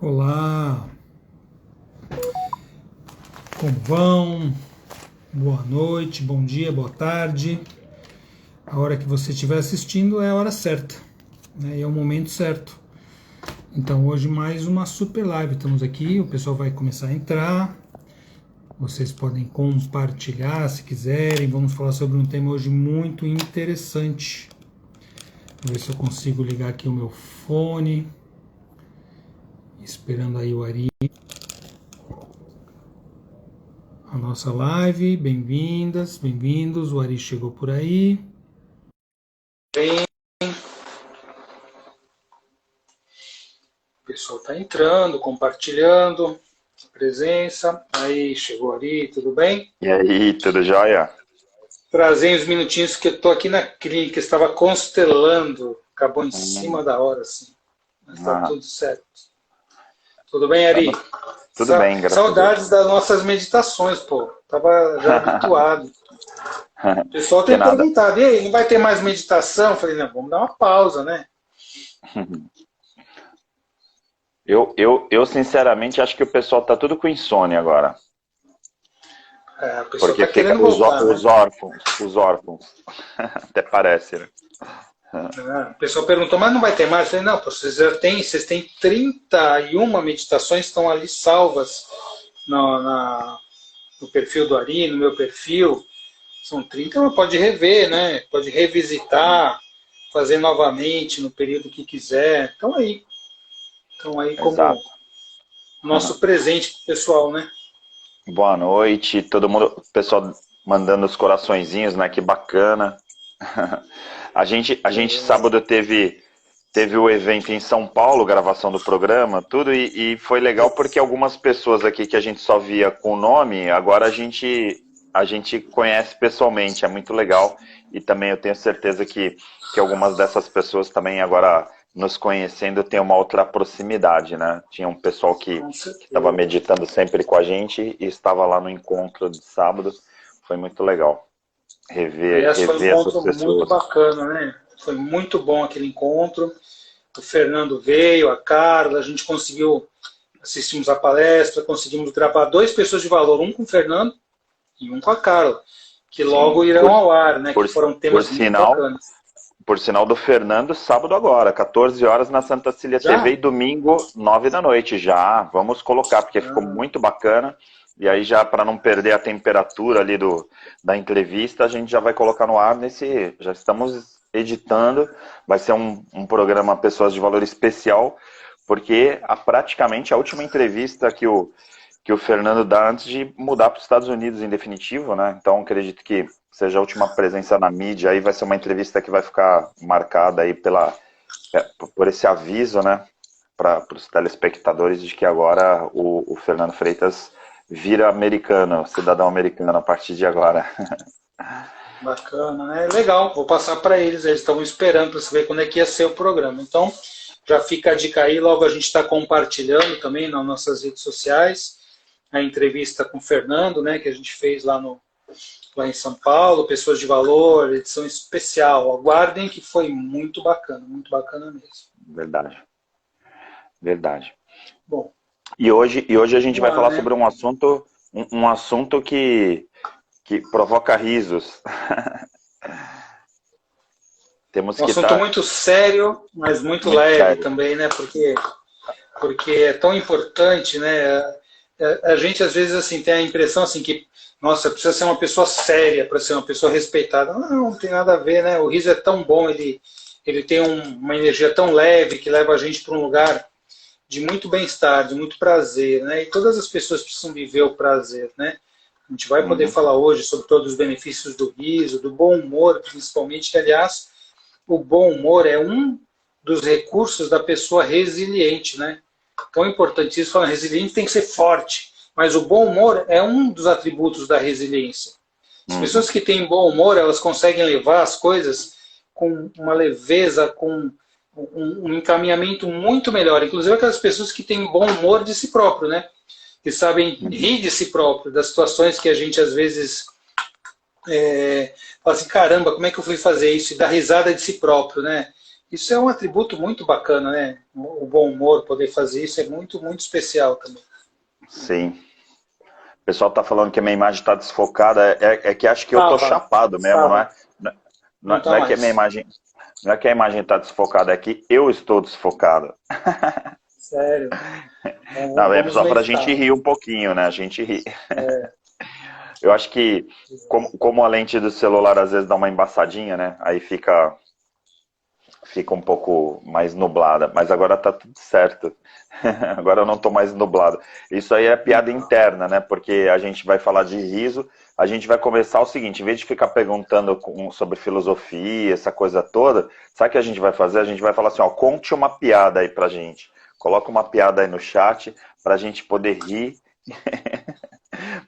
Olá, como vão? Boa noite, bom dia, boa tarde. A hora que você estiver assistindo é a hora certa, né? E é o momento certo. Então hoje mais uma super live. Estamos aqui, o pessoal vai começar a entrar. Vocês podem compartilhar se quiserem. Vamos falar sobre um tema hoje muito interessante. Vou ver se eu consigo ligar aqui o meu fone. Esperando aí o Ari. A nossa live, bem-vindas, bem-vindos, o Ari chegou por aí. Bem, o pessoal está entrando, compartilhando a presença. Aí, chegou o Ari, tudo bem? E aí, tudo jóia? Trazem uns minutinhos que eu estou aqui na clínica, estava constelando, acabou em cima da hora, assim, mas está Ah, tudo certo. Tudo bem, Ari? tudo bem, graças a Deus. Saudades das nossas meditações, pô, estava já habituado. O pessoal Que tem nada. perguntado, e aí, não vai ter mais meditação? Eu falei, não, vamos dar uma pausa, né? Eu sinceramente acho que o pessoal tá tudo com insônia agora. É, o pessoal Porque está fica querendo voltar, né? os órfãos. Até parece, né? O pessoal perguntou, mas não vai ter mais? Eu falei, não, vocês têm 31 meditações que estão ali salvas no perfil do Ari, no meu perfil. São 30, mas pode rever, né? Pode revisitar, fazer novamente no período que quiser. Estão aí como Exato. nosso presente pro pessoal, né? Boa noite, todo mundo, o pessoal mandando os coraçõezinhos, né? Que bacana. A gente sábado teve o evento em São Paulo, gravação do programa, tudo, e foi legal porque algumas pessoas aqui que a gente só via com o nome, agora a gente conhece pessoalmente, é muito legal. E também eu tenho certeza que algumas dessas pessoas também agora nos conhecendo tem uma outra proximidade, né? Tinha um pessoal que Com estava certeza. meditando sempre com a gente e estava lá no encontro de sábado, foi muito legal Aliás, foi um rever essas encontro muito pessoas. bacana, né? Foi muito bom aquele encontro. O Fernando veio, a Carla, a gente conseguiu, assistimos a palestra, conseguimos gravar 2 pessoas de valor, um com o Fernando e um com a Carla, que logo Sim, irão ao ar, né? Que por, foram por temas muito sinal, bacanas. por sinal do Fernando, sábado agora, 14 horas na Santa Cília TV Já? e domingo, 9 da noite. Já, vamos colocar, porque ficou Ah, muito bacana. E aí já, para não perder a temperatura ali da entrevista, a gente já vai colocar no ar já estamos editando, vai ser um programa Pessoas de Valor especial, porque praticamente a última entrevista que o Fernando dá antes de mudar para os Estados Unidos em definitivo, né? Então acredito que seja a última presença na mídia, aí vai ser uma entrevista que vai ficar marcada aí por esse aviso, né? Para os telespectadores de que agora o Fernando Freitas vira americano, cidadão americano a partir de agora. bacana, né? Legal, vou passar para eles estão esperando para saber quando é que ia ser o programa. Então, já fica a dica aí, logo a gente está compartilhando também nas nossas redes sociais a entrevista com o Fernando, né, que a gente fez lá em São Paulo, Pessoas de Valor, edição especial. Aguardem que foi muito bacana mesmo. Verdade, verdade. Bom, E hoje a gente vamos vai lá, falar né? sobre um assunto que provoca risos. Temos Um que assunto estar muito sério, mas muito muito leve sério. também, né? Porque é tão importante, né? A gente às vezes assim tem a impressão assim que, nossa, precisa ser uma pessoa séria para ser uma pessoa respeitada. Não, não tem nada a ver, né? O riso é tão bom, ele tem uma energia tão leve que leva a gente para um lugar de muito bem-estar, de muito prazer, né? E todas as pessoas precisam viver o prazer, né? A gente vai poder Uhum, falar hoje sobre todos os benefícios do riso, do bom humor, principalmente, que, aliás, o bom humor é um dos recursos da pessoa resiliente, né? Tão importante isso, falar resiliente tem que ser forte, mas o bom humor é um dos atributos da resiliência. As uhum, pessoas que têm bom humor, elas conseguem levar as coisas com uma leveza, com um encaminhamento muito melhor. Inclusive aquelas pessoas que têm bom humor de si próprio, né? Que sabem uhum. rir de si próprio, das situações que a gente às vezes fala assim, caramba, como é que eu fui fazer isso? E dar risada de si próprio, né? Isso é um atributo muito bacana, né? O bom humor, poder fazer isso é muito, muito especial também. Sim. O pessoal tá falando que a minha imagem tá desfocada. É que acho que eu tô Tava, chapado mesmo, não tava, é? não Não tá é que a minha mais. imagem. Não é que a imagem tá desfocada, é que eu estou desfocado. Sério. Bom, Não, é vamos só pra gente meditar. rir um pouquinho, né? A gente ri. Eu acho que, como a lente do celular às vezes dá uma embaçadinha, né? Aí fica um pouco mais nublada. Mas agora tá tudo certo. Agora eu não tô mais nublado. Isso aí é piada Legal. interna, né? Porque a gente vai falar de riso, a gente vai começar o seguinte, em vez de ficar perguntando sobre filosofia, essa coisa toda, sabe o que a gente vai fazer? A gente vai falar assim, ó, conte uma piada aí pra gente. Coloca uma piada aí no chat pra gente poder rir.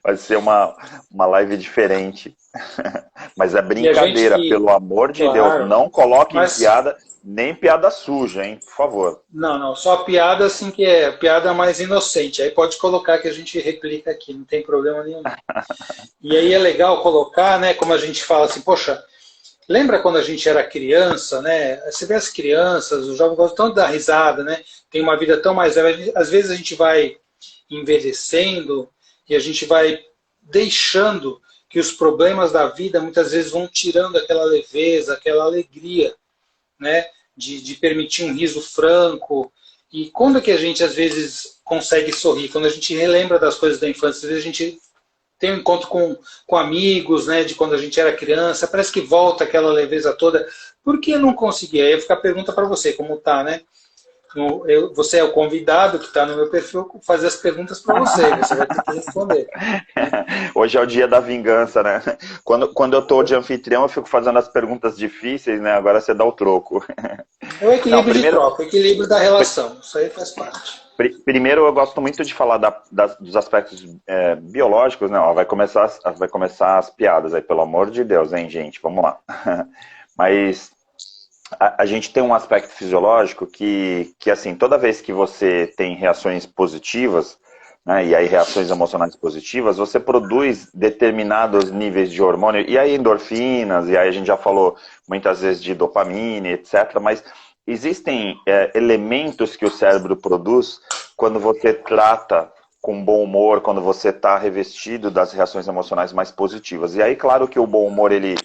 Vai ser uma live diferente. Mas é E a gente brincadeira, que, pelo amor de Deus, claro, não coloquem mas piada, nem piada suja, hein? Por favor. não, não, só piada assim que é piada mais inocente. Aí pode colocar que a gente replica aqui, não tem problema nenhum. Não. E aí é legal colocar, né? Como a gente fala assim, poxa, lembra quando a gente era criança, né? Você vê as crianças, os jovens gostam tanto de dar risada, né? Tem uma vida tão mais leve. Às vezes a gente vai envelhecendo e a gente vai deixando que os problemas da vida muitas vezes vão tirando aquela leveza, aquela alegria, né? De permitir um riso franco. E quando é que a gente às vezes consegue sorrir? Quando a gente relembra das coisas da infância, às vezes a gente tem um encontro com amigos, né, de quando a gente era criança, parece que volta aquela leveza toda. Por que não consegui? Aí fica a pergunta para você, como tá, né? Você é o convidado que está no meu perfil, fazer as perguntas para você, você vai ter que responder. Né? Hoje é o dia da vingança, né? Quando eu tô de anfitrião, eu fico fazendo as perguntas difíceis, né? Agora você dá o troco. É o Não, equilíbrio de primeiro, troca, o equilíbrio da relação, isso aí faz parte. primeiro eu gosto muito de falar dos aspectos biológicos, né? Ó, vai começar as piadas aí, pelo amor de Deus, hein, gente? Vamos lá. Mas a gente tem um aspecto fisiológico que, assim, toda vez que você tem reações positivas, né, e aí reações emocionais positivas, você produz determinados níveis de hormônio, e aí endorfinas, e aí a gente já falou muitas vezes de dopamina, etc., mas existem elementos que o cérebro produz quando você trata com bom humor, quando você está revestido das reações emocionais mais positivas. E aí, claro que o bom humor, ele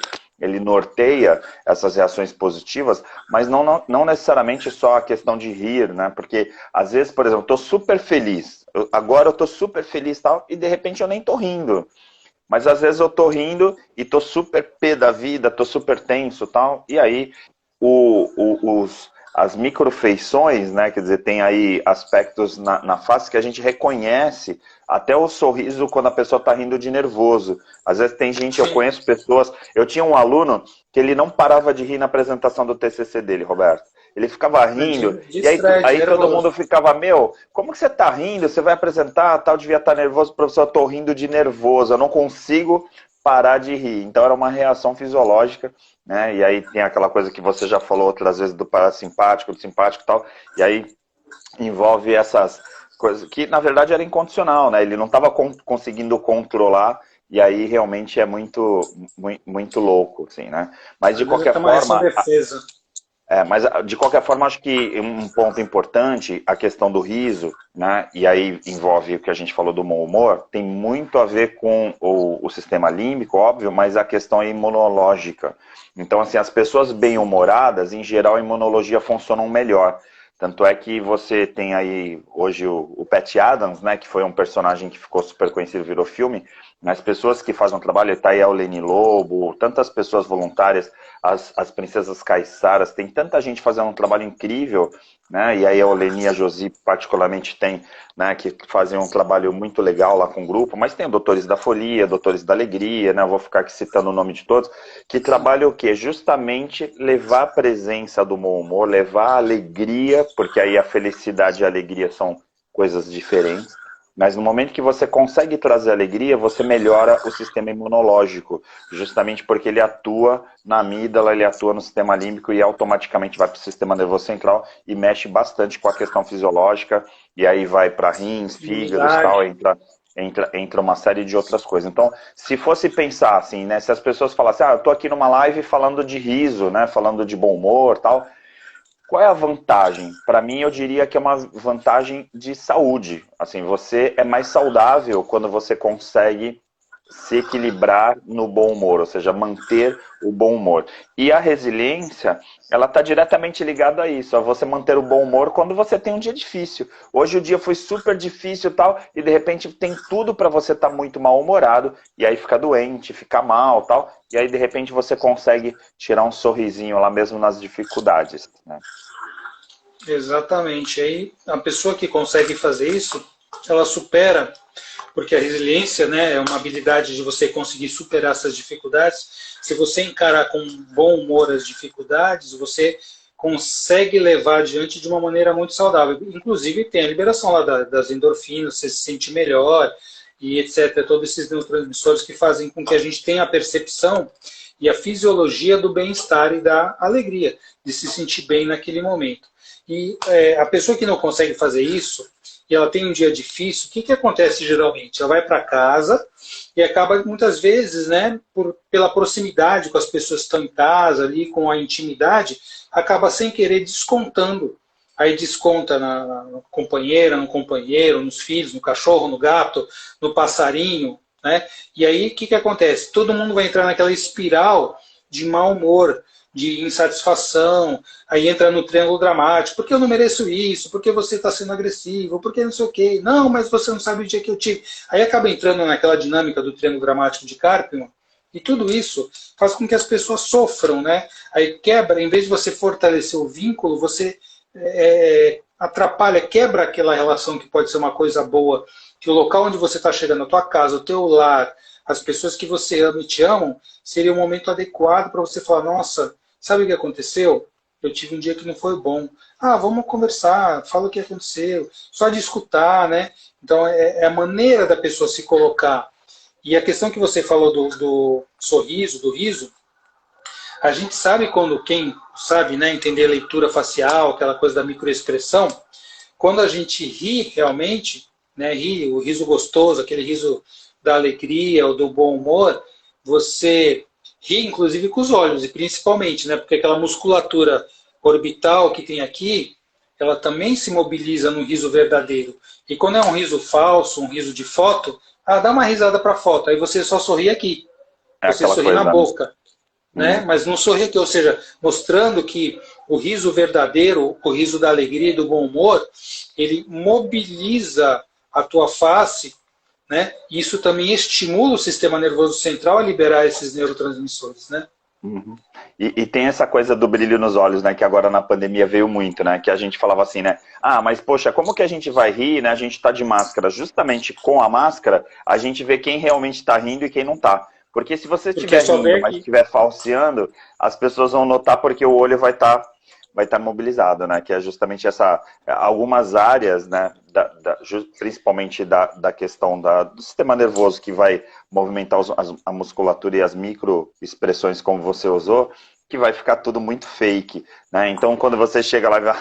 norteia essas reações positivas, mas não necessariamente só a questão de rir, né? Porque às vezes, por exemplo, eu estou super feliz, agora eu estou super feliz tal, e de repente eu nem estou rindo. Mas às vezes eu estou rindo e estou super pé da vida, estou super tenso tal, e aí as microfeições, né? Quer dizer, tem aí aspectos na face que a gente reconhece, até o sorriso quando a pessoa está rindo de nervoso. Às vezes tem gente, eu Sim. conheço pessoas. Eu tinha um aluno que ele não parava de rir na apresentação do TCC dele, Roberto. Ele ficava rindo, De e aí, estresse, de aí todo mundo nervoso. ficava, meu, como que você tá rindo? Você vai apresentar, tal, devia estar nervoso, professor, eu tô rindo de nervoso, eu não consigo parar de rir. Então era uma reação fisiológica, né? E aí tem aquela coisa que você já falou outras vezes do parasimpático, do simpático e tal, e aí envolve essas coisas que na verdade era incondicional, né? Ele não estava conseguindo controlar e aí realmente é muito louco, assim, né? Mas Às vezes é uma reação defesa. mas de qualquer forma, acho que um ponto importante, a questão do riso, né? E aí envolve o que a gente falou do bom humor, tem muito a ver com o sistema límbico, óbvio, mas a questão é imunológica. Então, assim, as pessoas bem-humoradas, em geral, a imunologia funcionam melhor. Tanto é que você tem aí hoje o Pat Adams, né? Que foi um personagem que ficou super conhecido, virou filme. As pessoas que fazem o trabalho, tá aí a Leni Lobo, tantas pessoas voluntárias, as princesas caiçaras, tem tanta gente fazendo um trabalho incrível, né? E aí a Oleni e a Josi particularmente tem, né, que fazem um trabalho muito legal lá com o grupo, mas tem Doutores da Folia, Doutores da Alegria, né? Eu vou ficar aqui citando o nome de todos, que trabalham o quê? Justamente levar a presença do bom humor, levar a alegria, porque aí a felicidade e a alegria são coisas diferentes. Mas no momento que você consegue trazer alegria, você melhora o sistema imunológico, justamente porque ele atua na amígdala, ele atua no sistema límbico e automaticamente vai para o sistema nervoso central e mexe bastante com a questão fisiológica, e aí vai para rins, fígados, Imunidade. tal, entra uma série de outras coisas. Então, se fosse pensar assim, né, se as pessoas falassem, eu tô aqui numa live falando de riso, né, falando de bom humor, tal, Qual é a vantagem? Para mim, eu diria que é uma vantagem de saúde. Assim, você é mais saudável quando você consegue se equilibrar no bom humor, ou seja, manter o bom humor. E a resiliência, ela está diretamente ligada a isso, a você manter o bom humor quando você tem um dia difícil. Hoje o dia foi super difícil e tal, e de repente tem tudo para você estar muito mal-humorado, e aí fica doente, fica mal tal, e aí de repente você consegue tirar um sorrisinho lá mesmo nas dificuldades, né? Exatamente. Aí a pessoa que consegue fazer isso, ela supera, porque a resiliência, né, é uma habilidade de você conseguir superar essas dificuldades. Se você encarar com bom humor as dificuldades, você consegue levar adiante de uma maneira muito saudável. Inclusive tem a liberação lá das endorfinas, você se sente melhor e etc. Todos esses neurotransmissores que fazem com que a gente tenha a percepção e a fisiologia do bem-estar e da alegria, de se sentir bem naquele momento. E a pessoa que não consegue fazer isso, e ela tem um dia difícil, o que acontece geralmente? Ela vai para casa e acaba muitas vezes, né, pela proximidade com as pessoas que estão em casa, ali, com a intimidade, acaba sem querer descontando. Aí desconta na companheira, no companheiro, nos filhos, no cachorro, no gato, no passarinho, né? E aí o que acontece? Todo mundo vai entrar naquela espiral de mau humor, de insatisfação, aí entra no triângulo dramático, porque eu não mereço isso, porque você está sendo agressivo, porque não sei o quê, não, mas você não sabe o dia que eu tive. Aí acaba entrando naquela dinâmica do triângulo dramático de Karpman, e tudo isso faz com que as pessoas sofram, né? Aí quebra, em vez de você fortalecer o vínculo, você atrapalha, quebra aquela relação que pode ser uma coisa boa, que o local onde você está chegando, a tua casa, o teu lar, as pessoas que você ama e te amam, seria um momento adequado para você falar, nossa, sabe o que aconteceu? Eu tive um dia que não foi bom. Ah, vamos conversar, fala o que aconteceu. Só de escutar, né? Então, é a maneira da pessoa se colocar. E a questão que você falou do sorriso, do riso, a gente sabe quando, quem sabe, né, entender a leitura facial, aquela coisa da microexpressão, quando a gente ri realmente, né, ri, o riso gostoso, aquele riso da alegria ou do bom humor, você ri inclusive com os olhos, e principalmente, né, porque aquela musculatura orbital que tem aqui, ela também se mobiliza no riso verdadeiro. E quando é um riso falso, um riso de foto, dá uma risada para foto, aí você só sorri aqui, É você aquela sorri na coisa, né? boca, né? Mas não sorri aqui, ou seja, mostrando que o riso verdadeiro, o riso da alegria e do bom humor, ele mobiliza a tua face, né? E isso também estimula o sistema nervoso central a liberar esses neurotransmissores, né? Uhum. E tem essa coisa do brilho nos olhos, né? Que agora na pandemia veio muito, né? Que a gente falava assim, né? Ah, mas poxa, como que a gente vai rir, né? A gente tá de máscara. Justamente com a máscara, a gente vê quem realmente tá rindo e quem não tá. Porque se você Porque estiver só vê rindo, mas aqui. estiver falseando, as pessoas vão notar porque o olho vai tá mobilizado, né? Que é justamente essa, algumas áreas, né? Principalmente da questão do sistema nervoso que vai movimentar a musculatura e as microexpressões como você usou, que vai ficar tudo muito fake, né? Então quando você chega lá e vai,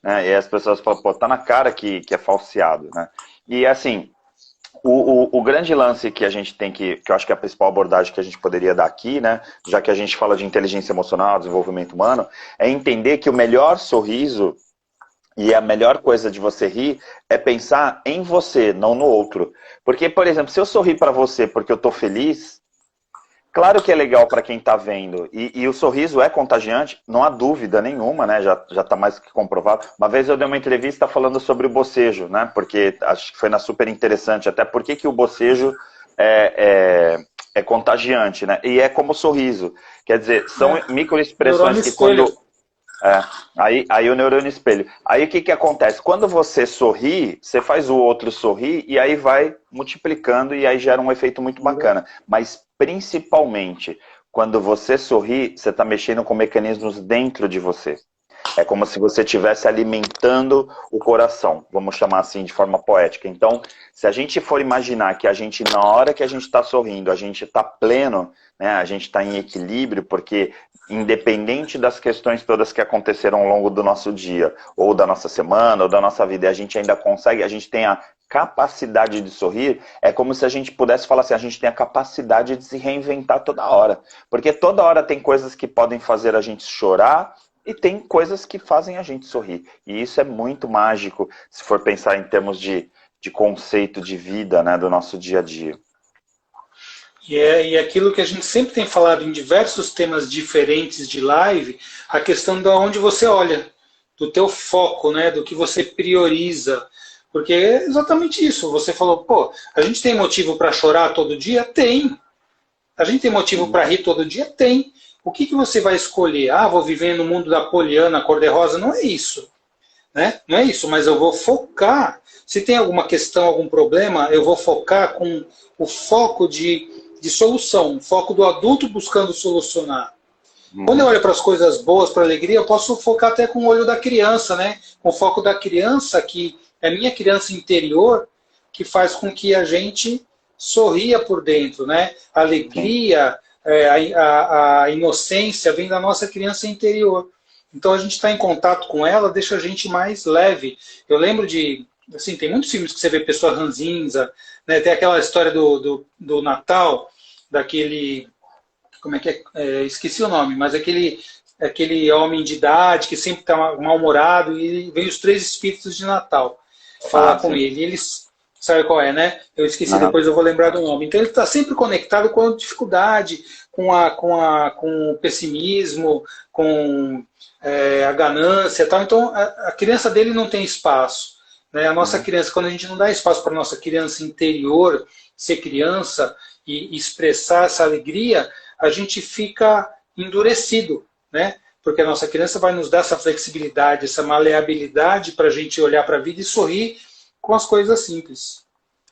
né? E as pessoas falam, pô, tá na cara que é falseado, né? E assim, o grande lance que a gente tem que eu acho que é a principal abordagem que a gente poderia dar aqui, né, já que a gente fala de inteligência emocional, desenvolvimento humano, é entender que o melhor sorriso e a melhor coisa de você rir é pensar em você, não no outro. Porque, por exemplo, se eu sorrir para você porque eu tô feliz, claro que é legal para quem está vendo, e o sorriso é contagiante, não há dúvida nenhuma, né? Já está mais que comprovado. Uma vez eu dei uma entrevista falando sobre o bocejo, né? Porque acho que foi na super interessante, até porque que o bocejo é contagiante, né? E é como o sorriso. Quer dizer, são microexpressões Neurônio que espelho. quando aí o neurônio espelho. Aí o que acontece? Quando você sorri, você faz o outro sorrir e aí vai multiplicando e aí gera um efeito muito bacana. Mas principalmente, quando você sorri, você está mexendo com mecanismos dentro de você. É como se você estivesse alimentando o coração, vamos chamar assim de forma poética. Então, se a gente for imaginar que a gente, na hora que a gente está sorrindo, a gente está pleno, né, a gente está em equilíbrio, porque independente das questões todas que aconteceram ao longo do nosso dia, ou da nossa semana, ou da nossa vida, a gente ainda consegue, a gente tem a capacidade de sorrir, é como se a gente pudesse falar assim, a gente tem a capacidade de se reinventar toda hora. Porque toda hora tem coisas que podem fazer a gente chorar, e tem coisas que fazem a gente sorrir. E isso é muito mágico, se for pensar em termos de conceito de vida, né, do nosso dia a dia. E aquilo que a gente sempre tem falado em diversos temas diferentes de live, a questão de onde você olha, do teu foco, né, do que você prioriza. Porque é exatamente isso. Você falou, pô, a gente tem motivo para chorar todo dia? Tem. A gente tem motivo para rir todo dia? Tem. O que você vai escolher? Ah, vou viver no mundo da Poliana, cor-de-rosa? Não é isso. Né? Não é isso, mas eu vou focar. Se tem alguma questão, algum problema, eu vou focar com o foco de solução, o foco do adulto buscando solucionar. Quando eu olho para as coisas boas, para a alegria, eu posso focar até com o olho da criança, né? Com o foco da criança, que é a minha criança interior, que faz com que a gente sorria por dentro, né? A alegria, a inocência vem da nossa criança interior. Então a gente está em contato com ela, deixa a gente mais leve. Eu lembro de, assim, tem muitos filmes que você vê pessoa ranzinza, né? Tem aquela história do Natal, daquele, como é que é? Esqueci o nome, mas aquele homem de idade que sempre está mal-humorado e vem os três espíritos de Natal falar com ele. Eles, sabe qual é, né? Eu esqueci, depois eu vou lembrar do nome. Então ele está sempre conectado com a dificuldade, com o pessimismo, com a ganância e tal. Então a criança dele não tem espaço. Né? A nossa criança, quando a gente não dá espaço para a nossa criança interior ser criança e expressar essa alegria, a gente fica endurecido, né? Porque a nossa criança vai nos dar essa flexibilidade, essa maleabilidade para a gente olhar para a vida e sorrir com as coisas simples.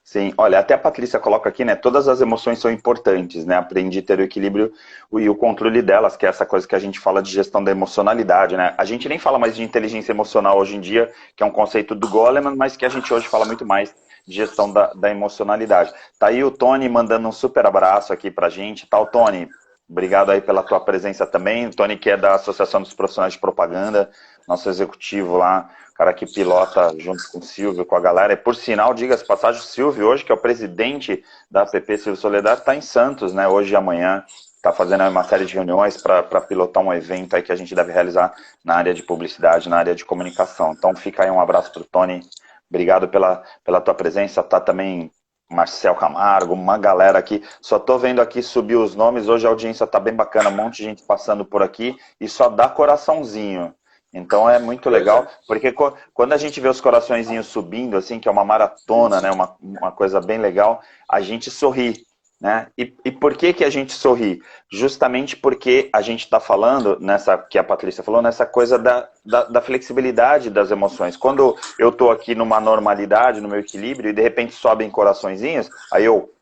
Sim, olha, até a Patrícia coloca aqui, né, todas as emoções são importantes, né, aprendi a ter o equilíbrio e o controle delas, que é essa coisa que a gente fala de gestão da emocionalidade, né, a gente nem fala mais de inteligência emocional hoje em dia, que é um conceito do Goleman, mas que a gente hoje fala muito mais de gestão da emocionalidade. Tá aí o Tony mandando um super abraço aqui pra gente, tá, o Tony? Obrigado aí pela tua presença também, o Tony que é da Associação dos Profissionais de Propaganda, nosso executivo lá, cara que pilota junto com o Silvio, com a galera. E por sinal, diga-se passagem, o Silvio hoje, que é o presidente da APP Silvio Soledad, está em Santos, né? Hoje e amanhã, está fazendo uma série de reuniões para pilotar um evento aí que a gente deve realizar na área de publicidade, na área de comunicação. Então fica aí um abraço para o Tony. Obrigado pela tua presença. Tá também Marcel Camargo, uma galera aqui. Só tô vendo aqui subir os nomes. Hoje a audiência tá bem bacana, um monte de gente passando por aqui e só dá coraçãozinho. Então é muito legal, porque quando a gente vê os coraçõezinhos subindo, assim, que é uma maratona, né, uma coisa bem legal, a gente sorri, né? E por que a gente sorri? Justamente porque a gente está falando, nessa que a Patrícia falou, nessa coisa da flexibilidade das emoções. Quando eu estou aqui numa normalidade, no meu equilíbrio, e de repente sobem coraçõezinhos, aí eu,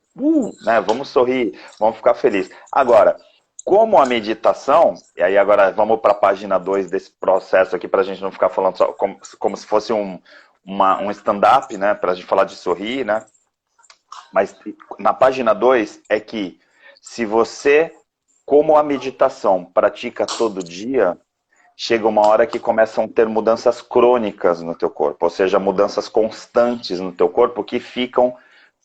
né, vamos sorrir, vamos ficar felizes. Agora, como a meditação, e aí agora vamos para a página 2 desse processo aqui, para a gente não ficar falando só como se fosse um stand-up, né, para a gente falar de sorrir, né? Mas na página 2 é que se você, como a meditação, pratica todo dia, chega uma hora que começam a ter mudanças crônicas no teu corpo, ou seja, mudanças constantes no teu corpo que ficam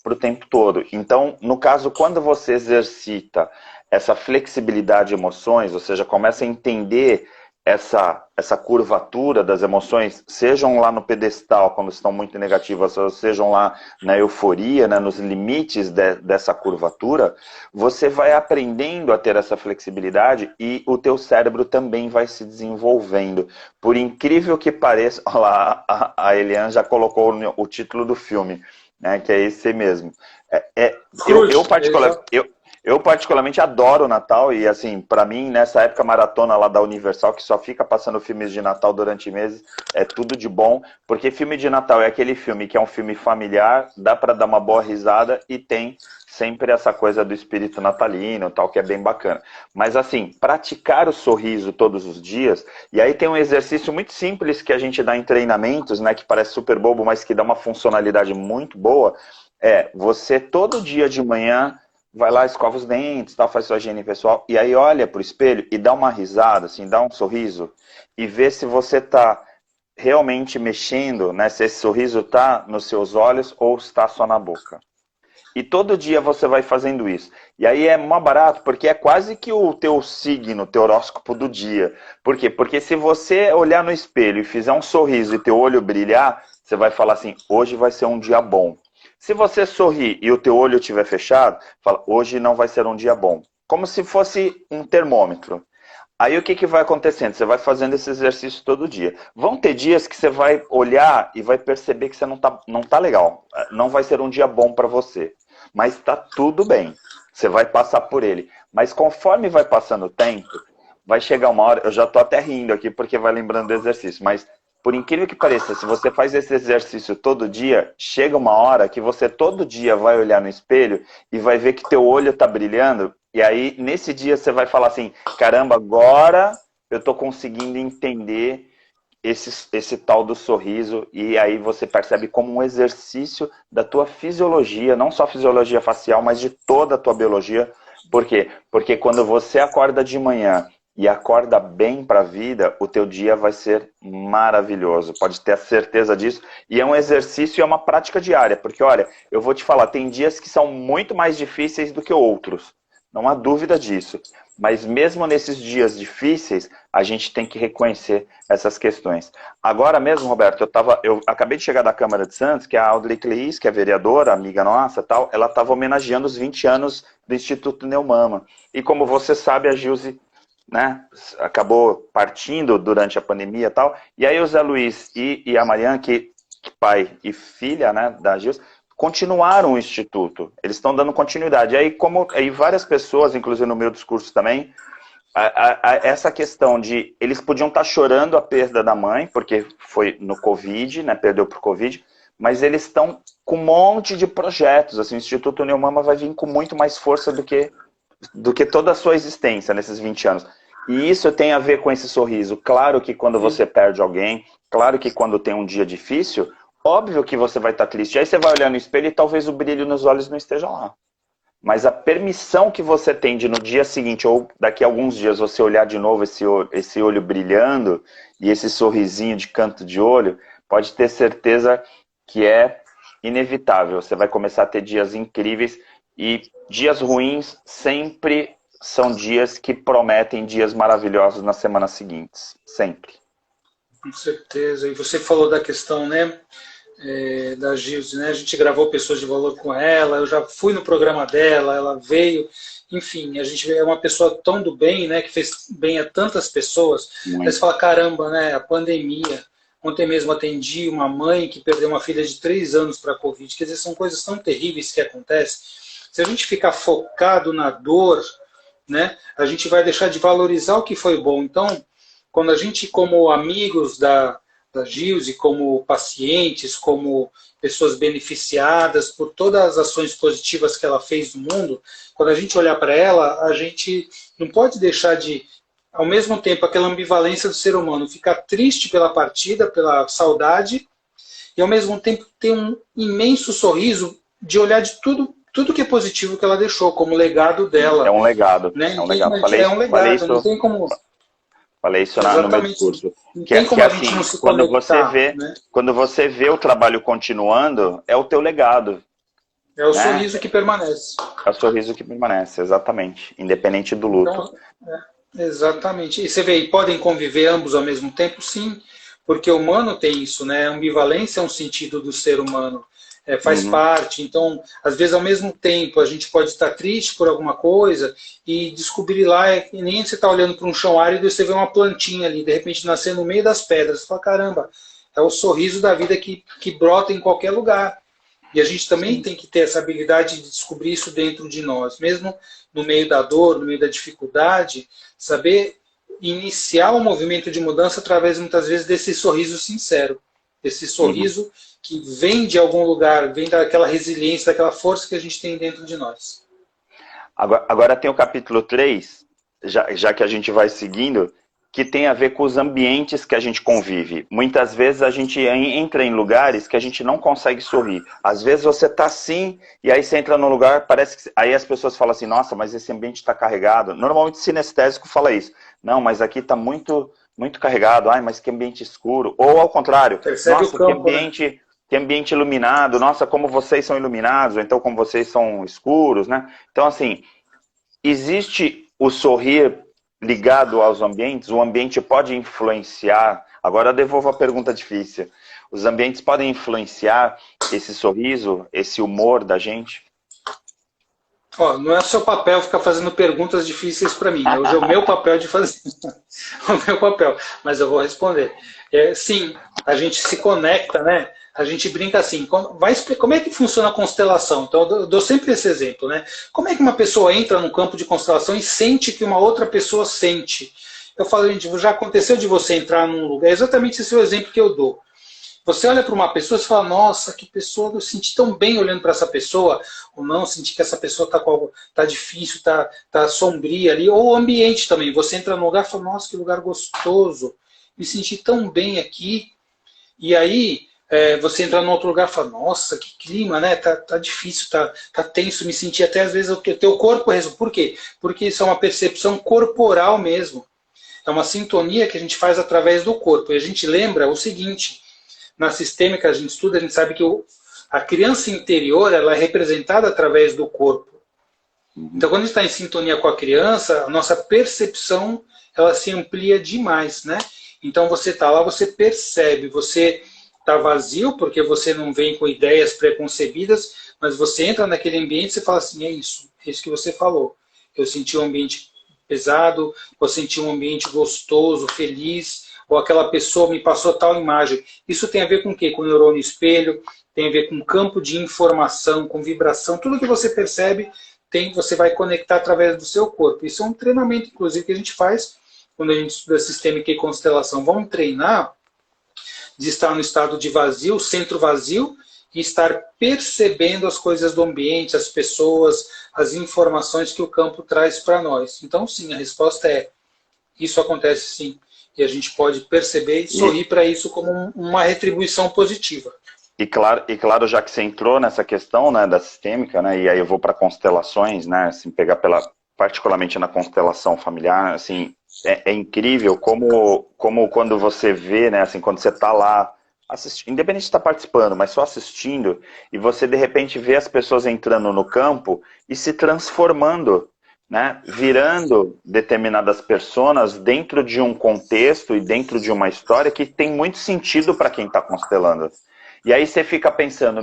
para o tempo todo. Então, no caso, quando você exercita essa flexibilidade de emoções, ou seja, começa a entender essa curvatura das emoções, sejam lá no pedestal, quando estão muito negativas, ou sejam lá na euforia, né, nos limites dessa curvatura, você vai aprendendo a ter essa flexibilidade e o teu cérebro também vai se desenvolvendo. Por incrível que pareça, olha lá, a Eliane já colocou o título do filme, né, que é esse mesmo. Eu particularmente adoro o Natal e, assim, para mim, nessa época maratona lá da Universal, que só fica passando filmes de Natal durante meses, é tudo de bom, porque filme de Natal é aquele filme que é um filme familiar, dá para dar uma boa risada e tem sempre essa coisa do espírito natalino, tal, que é bem bacana. Mas, assim, praticar o sorriso todos os dias, e aí tem um exercício muito simples que a gente dá em treinamentos, né, que parece super bobo, mas que dá uma funcionalidade muito boa, você todo dia de manhã vai lá, escova os dentes, tal, faz sua higiene pessoal, e aí olha pro espelho e dá uma risada, assim, dá um sorriso, e vê se você tá realmente mexendo, né, se esse sorriso tá nos seus olhos ou está só na boca. E todo dia você vai fazendo isso. E aí é mó barato, porque é quase que o teu signo, teu horóscopo do dia. Por quê? Porque se você olhar no espelho e fizer um sorriso e teu olho brilhar, você vai falar assim, hoje vai ser um dia bom. Se você sorrir e o teu olho estiver fechado, fala, hoje não vai ser um dia bom. Como se fosse um termômetro. Aí o que, que vai acontecendo? Você vai fazendo esse exercício todo dia. Vão ter dias que você vai olhar e vai perceber que você não tá legal. Não vai ser um dia bom para você. Mas está tudo bem. Você vai passar por ele. Mas conforme vai passando o tempo, vai chegar uma hora... Eu já estou até rindo aqui porque vai lembrando do exercício. Mas por incrível que pareça, se você faz esse exercício todo dia, chega uma hora que você todo dia vai olhar no espelho e vai ver que teu olho está brilhando. E aí, nesse dia, você vai falar assim, caramba, agora eu estou conseguindo entender esse tal do sorriso. E aí você percebe como um exercício da tua fisiologia, não só fisiologia facial, mas de toda a tua biologia. Por quê? Porque quando você acorda de manhã e acorda bem para a vida, o teu dia vai ser maravilhoso. Pode ter a certeza disso. E é um exercício e é uma prática diária. Porque, olha, eu vou te falar, tem dias que são muito mais difíceis do que outros. Não há dúvida disso. Mas mesmo nesses dias difíceis, a gente tem que reconhecer essas questões. Agora mesmo, Roberto, eu acabei de chegar da Câmara de Santos, que é a Audrey Cleis, que é vereadora, amiga nossa, tal, ela estava homenageando os 20 anos do Instituto Neumama. E como você sabe, a Gilze, né, acabou partindo durante a pandemia e tal. E aí o Zé Luiz e a Mariana, que pai e filha, né, da Gilze, continuaram o Instituto, eles estão dando continuidade. Aí várias pessoas, inclusive no meu discurso também, essa questão de eles podiam estar chorando a perda da mãe, porque foi no Covid, né, perdeu por Covid, mas eles estão com um monte de projetos. Assim, o Instituto Neumama vai vir com muito mais força do que toda a sua existência nesses 20 anos. E isso tem a ver com esse sorriso. Claro que quando você perde alguém, claro que quando tem um dia difícil, óbvio que você vai estar triste. Aí você vai olhar no espelho e talvez o brilho nos olhos não esteja lá. Mas a permissão que você tem de no dia seguinte, ou daqui a alguns dias, você olhar de novo esse olho brilhando e esse sorrisinho de canto de olho, pode ter certeza que é inevitável. Você vai começar a ter dias incríveis e dias ruins sempre são dias que prometem dias maravilhosos nas semanas seguintes. Sempre. Com certeza. E você falou da questão, né, da Gilze, né? A gente gravou Pessoas de Valor com ela, eu já fui no programa dela, ela veio, enfim, a gente é uma pessoa tão do bem, né, que fez bem a tantas pessoas. Aí você fala, caramba, né, a pandemia. Ontem mesmo atendi uma mãe que perdeu uma filha de 3 anos para a Covid. Quer dizer, são coisas tão terríveis que acontecem. Se a gente ficar focado na dor, né, a gente vai deixar de valorizar o que foi bom. Então, quando a gente, como amigos da Gilze, como pacientes, como pessoas beneficiadas por todas as ações positivas que ela fez no mundo, quando a gente olhar para ela, a gente não pode deixar de, ao mesmo tempo, aquela ambivalência do ser humano, ficar triste pela partida, pela saudade, e ao mesmo tempo ter um imenso sorriso de olhar de tudo que é positivo que ela deixou, como legado dela. É um legado. Né? É um legado. É um legado, não tem como... Falei isso no meu discurso. Não tem como a gente não se conectar, quando você vê o trabalho continuando, é o teu legado. É o sorriso que permanece. É o sorriso que permanece, exatamente. Independente do luto. Então, exatamente. E você vê, podem conviver ambos ao mesmo tempo? Sim. Porque o humano tem isso, né? A ambivalência é um sentido do ser humano. Faz parte. Então, às vezes, ao mesmo tempo, a gente pode estar triste por alguma coisa e descobrir lá, que nem você está olhando para um chão árido e você vê uma plantinha ali, de repente, nascer no meio das pedras. Você fala, caramba, é o sorriso da vida que brota em qualquer lugar. E a gente também tem que ter essa habilidade de descobrir isso dentro de nós. Mesmo no meio da dor, no meio da dificuldade, saber iniciar um movimento de mudança através, muitas vezes, desse sorriso sincero. Esse sorriso que vem de algum lugar, vem daquela resiliência, daquela força que a gente tem dentro de nós. Agora tem o capítulo 3, já que a gente vai seguindo, que tem a ver com os ambientes que a gente convive. Muitas vezes a gente entra em lugares que a gente não consegue sorrir. Às vezes você está assim, e aí você entra num lugar, parece que... Aí as pessoas falam assim, nossa, mas esse ambiente está carregado. Normalmente o sinestésico fala isso. Não, mas aqui está muito carregado. Ai, mas que ambiente escuro. Ou ao contrário, Percebe nossa, o campo, que ambiente... Né? que ambiente iluminado, nossa, como vocês são iluminados, ou então como vocês são escuros, né? Então, assim, existe o sorrir ligado aos ambientes? O ambiente pode influenciar? Agora eu devolvo a pergunta difícil. Os ambientes podem influenciar esse sorriso, esse humor da gente? Ó, não é seu papel ficar fazendo perguntas difíceis para mim, né? Hoje é o meu papel de fazer o meu papel, mas eu vou responder. Sim, a gente se conecta, né? A gente brinca assim, como é que funciona a constelação? Então, eu dou sempre esse exemplo, né? Como é que uma pessoa entra num campo de constelação e sente que uma outra pessoa sente? Eu falo, gente, já aconteceu de você entrar num lugar, é exatamente esse é o exemplo que eu dou. Você olha para uma pessoa e fala, nossa, que pessoa, eu senti tão bem olhando para essa pessoa, ou não, senti que essa pessoa tá difícil, tá sombria ali, ou o ambiente também. Você entra num lugar e fala, nossa, que lugar gostoso, me senti tão bem aqui. E aí você entra num outro lugar e fala, nossa, que clima, né? Tá difícil, tá tenso, me senti até às vezes o teu corpo resolve. Por quê? Porque isso é uma percepção corporal mesmo. É uma sintonia que a gente faz através do corpo. E a gente lembra o seguinte, na sistêmica a gente estuda, a gente sabe que a criança interior ela é representada através do corpo. Então, quando a gente está em sintonia com a criança, a nossa percepção ela se amplia demais, né? Então, você está lá, você percebe, você está vazio, porque você não vem com ideias preconcebidas, mas você entra naquele ambiente e você fala assim, é isso que você falou. Eu senti um ambiente pesado, eu senti um ambiente gostoso, feliz, ou aquela pessoa me passou tal imagem. Isso tem a ver com o quê? Com o neurônio espelho, tem a ver com campo de informação, com vibração, tudo que você percebe, você vai conectar através do seu corpo. Isso é um treinamento, inclusive, que a gente faz quando a gente estuda sistêmica e constelação. Vamos treinar de estar no estado de vazio, centro vazio, e estar percebendo as coisas do ambiente, as pessoas, as informações que o campo traz para nós. Então, sim, a resposta é, isso acontece sim. E a gente pode perceber e sorrir para isso como uma retribuição positiva. E claro, já que você entrou nessa questão, né, da sistêmica, né, e aí eu vou para constelações, né, assim, pegar particularmente na constelação familiar, assim, é incrível como quando você vê, né, assim, quando você está lá assistindo, independente de estar participando, mas só assistindo, e você de repente vê as pessoas entrando no campo e se transformando, né, virando determinadas personas dentro de um contexto e dentro de uma história que tem muito sentido para quem está constelando. E aí você fica pensando,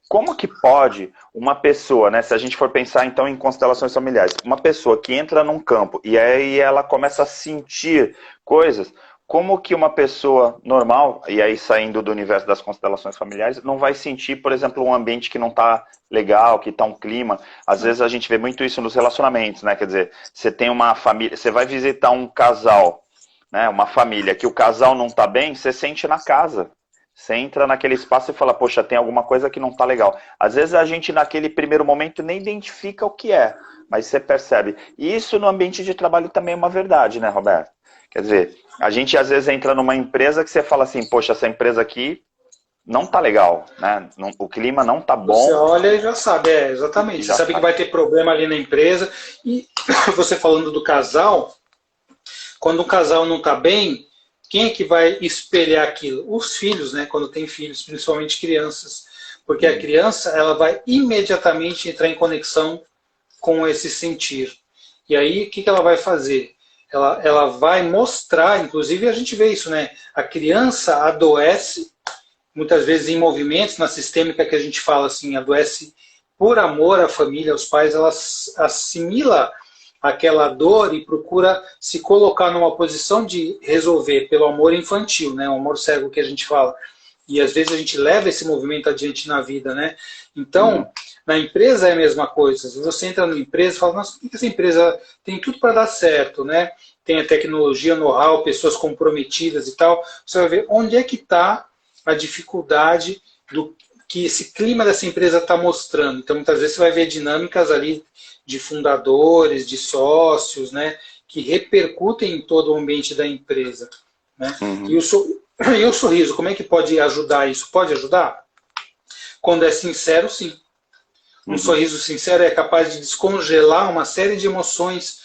como que pode uma pessoa, né, se a gente for pensar então em constelações familiares, uma pessoa que entra num campo e aí ela começa a sentir coisas, como que uma pessoa normal, e aí saindo do universo das constelações familiares, não vai sentir, por exemplo, um ambiente que não está legal, que está um clima. Às vezes a gente vê muito isso nos relacionamentos, né? Quer dizer, você tem uma família, você vai visitar um casal, né? Uma família, que o casal não está bem, você sente na casa. Você entra naquele espaço e fala, poxa, tem alguma coisa que não está legal. Às vezes a gente, naquele primeiro momento, nem identifica o que é, mas você percebe. E isso no ambiente de trabalho também é uma verdade, né, Roberto? Quer dizer, a gente às vezes entra numa empresa que você fala assim, poxa, essa empresa aqui não tá legal, né? O clima não tá bom. Você olha e já sabe, exatamente. Você sabe que vai ter problema ali na empresa. E você falando do casal, quando um casal não tá bem, quem é que vai espelhar aquilo? Os filhos, né? Quando tem filhos, principalmente crianças. Porque a criança, ela vai imediatamente entrar em conexão com esse sentir. E aí, o que ela vai fazer? Ela vai mostrar, inclusive a gente vê isso, né? A criança adoece, muitas vezes em movimentos, na sistêmica que a gente fala assim, adoece por amor à família, aos pais, ela assimila aquela dor e procura se colocar numa posição de resolver pelo amor infantil, né? O amor cego que a gente fala. E às vezes a gente leva esse movimento adiante na vida, né? Então, na empresa é a mesma coisa. Se você entra numa empresa e fala, nossa, por que essa empresa tem tudo para dar certo, né? Tem a tecnologia, know-how, pessoas comprometidas e tal. Você vai ver onde é que está a dificuldade do que esse clima dessa empresa está mostrando. Então, muitas vezes você vai ver dinâmicas ali de fundadores, de sócios, né? Que repercutem em todo o ambiente da empresa. Né? E o sorriso, como é que pode ajudar isso? Pode ajudar? Quando é sincero, sim. Um sorriso sincero é capaz de descongelar uma série de emoções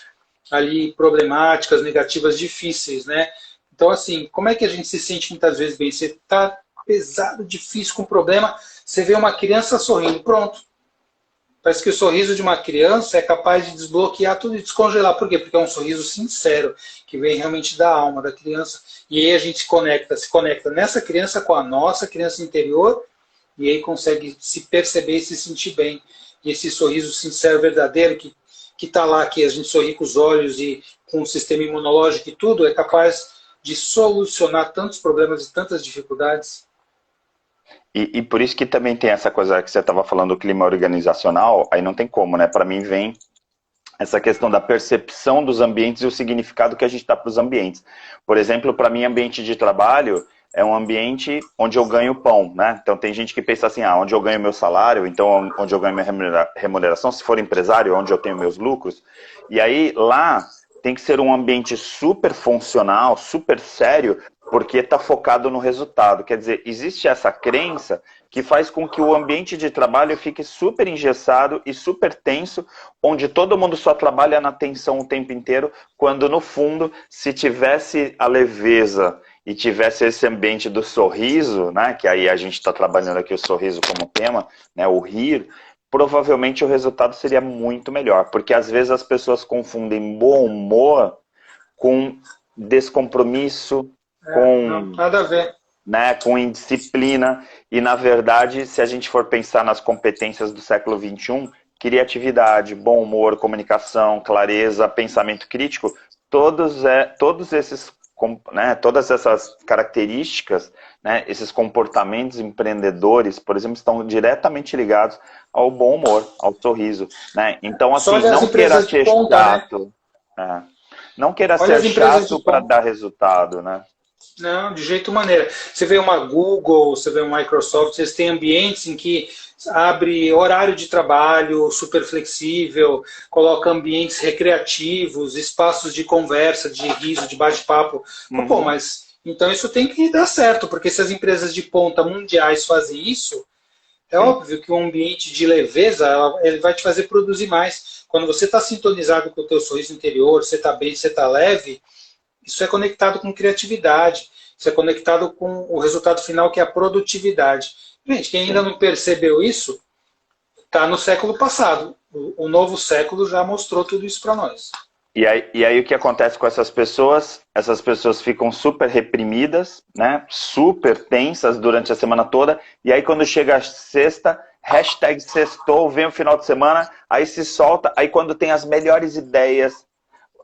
ali problemáticas, negativas, difíceis, né? Então, assim, como é que a gente se sente muitas vezes bem? Você está pesado, difícil, com problema, você vê uma criança sorrindo, pronto. Parece que o sorriso de uma criança é capaz de desbloquear tudo e descongelar. Por quê? Porque é um sorriso sincero, que vem realmente da alma da criança. E aí a gente se conecta nessa criança com a nossa criança interior, e aí consegue se perceber e se sentir bem. E esse sorriso sincero, verdadeiro, que está lá, que a gente sorri com os olhos e com o sistema imunológico e tudo, é capaz de solucionar tantos problemas e tantas dificuldades. E por isso que também tem essa coisa que você estava falando do clima organizacional, aí não tem como, né? Para mim vem essa questão da percepção dos ambientes e o significado que a gente dá para os ambientes. Por exemplo, para mim, ambiente de trabalho é um ambiente onde eu ganho pão, né? Então tem gente que pensa assim, onde eu ganho meu salário, então onde eu ganho minha remuneração, se for empresário, onde eu tenho meus lucros. E aí lá tem que ser um ambiente super funcional, super sério, porque está focado no resultado. Quer dizer, existe essa crença que faz com que o ambiente de trabalho fique super engessado e super tenso, onde todo mundo só trabalha na tensão o tempo inteiro, quando no fundo, se tivesse a leveza e tivesse esse ambiente do sorriso, né, que aí a gente está trabalhando aqui o sorriso como tema, né, o rir, provavelmente o resultado seria muito melhor, porque às vezes as pessoas confundem bom humor com descompromisso, com nada a ver. Né, com indisciplina, e na verdade, se a gente for pensar nas competências do século XXI, criatividade, bom humor, comunicação, clareza, pensamento crítico, todas essas características, né, esses comportamentos empreendedores, por exemplo, estão diretamente ligados ao bom humor, ao sorriso. Né? Então, assim, não queira ser chato. Né? Não queira ser chato para dar resultado, né? Não, de jeito maneira. Você vê uma Google, você vê uma Microsoft, eles têm ambientes em que abre horário de trabalho super flexível, coloca ambientes recreativos, espaços de conversa, de riso, de bate-papo. Pô, mas então isso tem que dar certo, porque se as empresas de ponta mundiais fazem isso, é óbvio que um ambiente de leveza ele vai te fazer produzir mais. Quando você está sintonizado com o teu sorriso interior, você está bem, você está leve, isso é conectado com criatividade, isso é conectado com o resultado final, que é a produtividade. Gente, quem ainda não percebeu isso, está no século passado. O novo século já mostrou tudo isso para nós. E aí o que acontece com essas pessoas? Essas pessoas ficam super reprimidas, né? Super tensas durante a semana toda, e aí quando chega a sexta, hashtag sextou, vem o final de semana, aí se solta, aí quando tem as melhores ideias,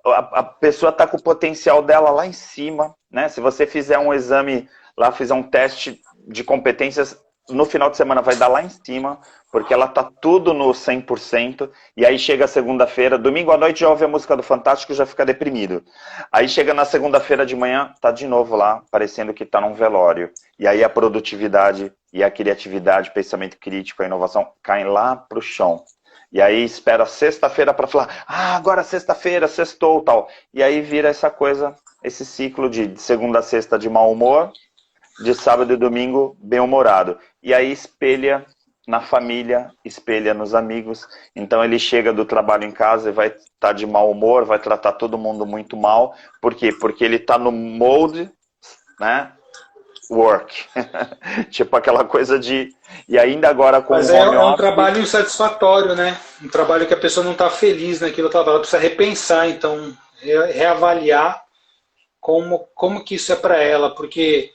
a pessoa está com o potencial dela lá em cima, né? Se você fizer um exame lá, fizer um teste de competências, no final de semana vai dar lá em cima, porque ela está tudo no 100%, e aí chega a segunda-feira, domingo à noite já ouve a música do Fantástico e já fica deprimido. Aí chega na segunda-feira de manhã, tá de novo lá, parecendo que está num velório. E aí a produtividade e a criatividade, pensamento crítico, a inovação caem lá para o chão. E aí espera sexta-feira para falar, agora sexta-feira, sextou, tal. E aí vira essa coisa, esse ciclo de segunda a sexta de mau humor, de sábado e domingo bem-humorado. E aí espelha na família, espelha nos amigos. Então ele chega do trabalho em casa e vai estar de mau humor, vai tratar todo mundo muito mal. Por quê? Porque ele está no mode, né? Work. Tipo aquela coisa de... E ainda agora com Mas é um trabalho insatisfatório, né? Um trabalho que a pessoa não está feliz naquilo que ela precisa repensar, então, reavaliar como que isso é para ela, porque,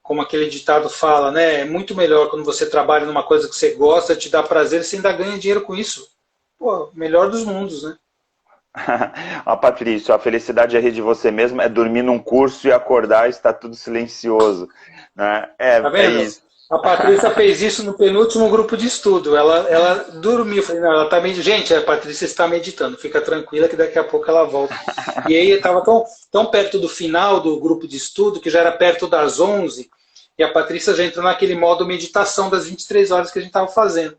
como aquele ditado fala, né? É muito melhor quando você trabalha numa coisa que você gosta, te dá prazer, e você ainda ganha dinheiro com isso. Pô, melhor dos mundos, né? Patrício, a felicidade é rir de você mesmo, é dormir num curso e acordar e está tudo silencioso. Né? Tá vendo? É isso. A Patrícia fez isso no penúltimo grupo de estudo. Ela dormiu. Falei, não, ela tá meditando. Gente, a Patrícia está meditando. Fica tranquila que daqui a pouco ela volta. E aí estava tão perto do final do grupo de estudo, que já era perto das 11, e a Patrícia já entrou naquele modo meditação das 23 horas que a gente estava fazendo.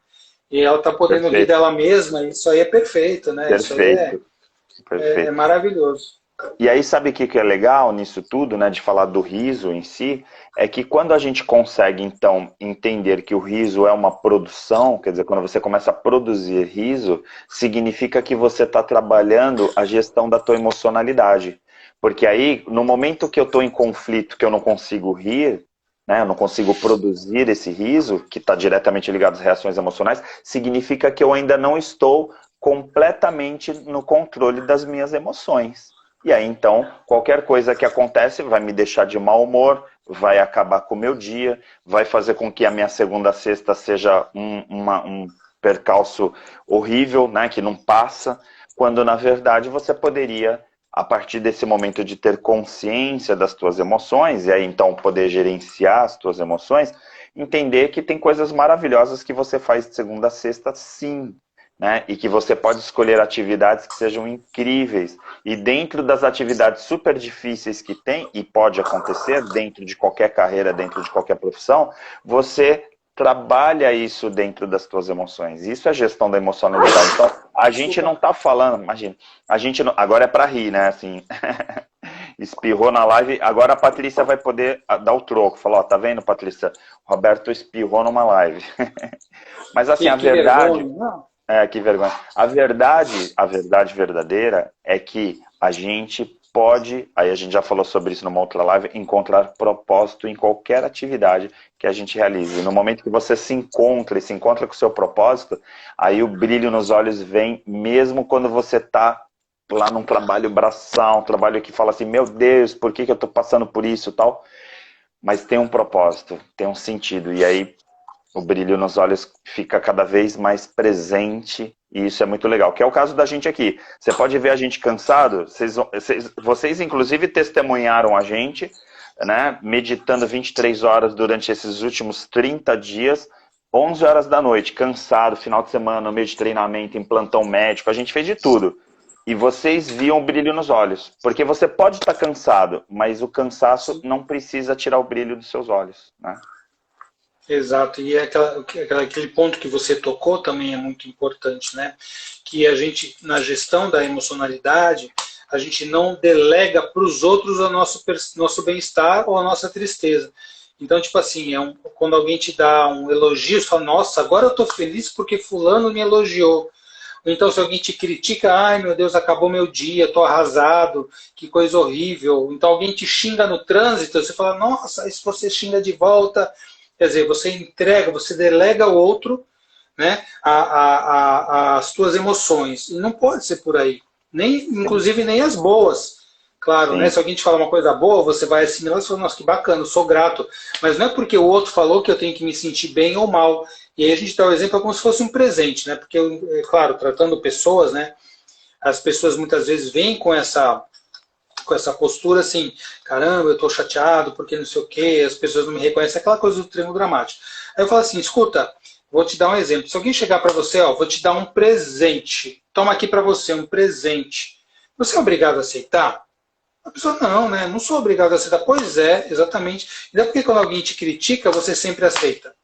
E ela está podendo rir dela mesma, e isso aí é perfeito, né? Perfeito. Isso aí é maravilhoso. E aí, sabe o que é legal nisso tudo, né, de falar do riso em si? É que quando a gente consegue, então, entender que o riso é uma produção, quer dizer, quando você começa a produzir riso, significa que você está trabalhando a gestão da tua emocionalidade. Porque aí, no momento que eu estou em conflito, que eu não consigo rir, né, eu não consigo produzir esse riso, que está diretamente ligado às reações emocionais, significa que eu ainda não estou completamente no controle das minhas emoções. E aí, então, qualquer coisa que acontece vai me deixar de mau humor, vai acabar com o meu dia, vai fazer com que a minha segunda a sexta seja um percalço horrível, né, que não passa, quando na verdade você poderia, a partir desse momento de ter consciência das tuas emoções, e aí então poder gerenciar as tuas emoções, entender que tem coisas maravilhosas que você faz de segunda a sexta, sim, né? E que você pode escolher atividades que sejam incríveis. E dentro das atividades super difíceis que tem, e pode acontecer dentro de qualquer carreira, dentro de qualquer profissão, você trabalha isso dentro das suas emoções. Isso é gestão da emocionalidade. Então, a gente não está falando, imagina, a gente não, agora é para rir, né? Assim, espirrou na live, agora a Patrícia vai poder dar o troco. Falou, ó, tá vendo, Patrícia? O Roberto espirrou numa live. Mas assim, a verdade... vergonha, não. Que vergonha. A verdade verdadeira é que a gente pode, aí a gente já falou sobre isso numa outra live, encontrar propósito em qualquer atividade que a gente realize. E no momento que você se encontra e se encontra com o seu propósito, aí o brilho nos olhos vem mesmo quando você está lá num trabalho braçal, um trabalho que fala assim, meu Deus, por que eu estou passando por isso e tal? Mas tem um propósito, tem um sentido. E aí o brilho nos olhos fica cada vez mais presente e isso é muito legal, que é o caso da gente aqui. Você pode ver a gente cansado, vocês inclusive testemunharam a gente, né, meditando 23 horas durante esses últimos 30 dias, 11 horas da noite, cansado, final de semana, no meio de treinamento, em plantão médico, a gente fez de tudo. E vocês viam o brilho nos olhos, porque você pode estar cansado, mas o cansaço não precisa tirar o brilho dos seus olhos, né? Exato, e aquele ponto que você tocou também é muito importante, né? Que a gente, na gestão da emocionalidade, a gente não delega para os outros o nosso bem-estar ou a nossa tristeza. Então, tipo assim, quando alguém te dá um elogio, você fala, nossa, agora eu estou feliz porque fulano me elogiou. Ou então, se alguém te critica, ai meu Deus, acabou meu dia, estou arrasado, que coisa horrível. Então, alguém te xinga no trânsito, você fala, nossa, se você xinga de volta. Quer dizer, você entrega, você delega ao outro, né, as tuas emoções. E não pode ser por aí. Inclusive nem as boas. Claro, né? Se alguém te fala uma coisa boa, você vai assimilar e fala, nossa, que bacana, eu sou grato. Mas não é porque o outro falou que eu tenho que me sentir bem ou mal. E aí a gente dá o exemplo como se fosse um presente, né? Porque, claro, tratando pessoas, né? As pessoas muitas vezes vêm com essa postura assim, caramba, eu tô chateado porque não sei o que, as pessoas não me reconhecem, aquela coisa do treino dramático. Aí eu falo assim, escuta, vou te dar um exemplo. Se alguém chegar para você, ó, vou te dar um presente, toma aqui para você um presente. Você é obrigado a aceitar? A pessoa, não, né? Não sou obrigado a aceitar. Pois é, exatamente. E não é porque quando alguém te critica, você sempre aceita.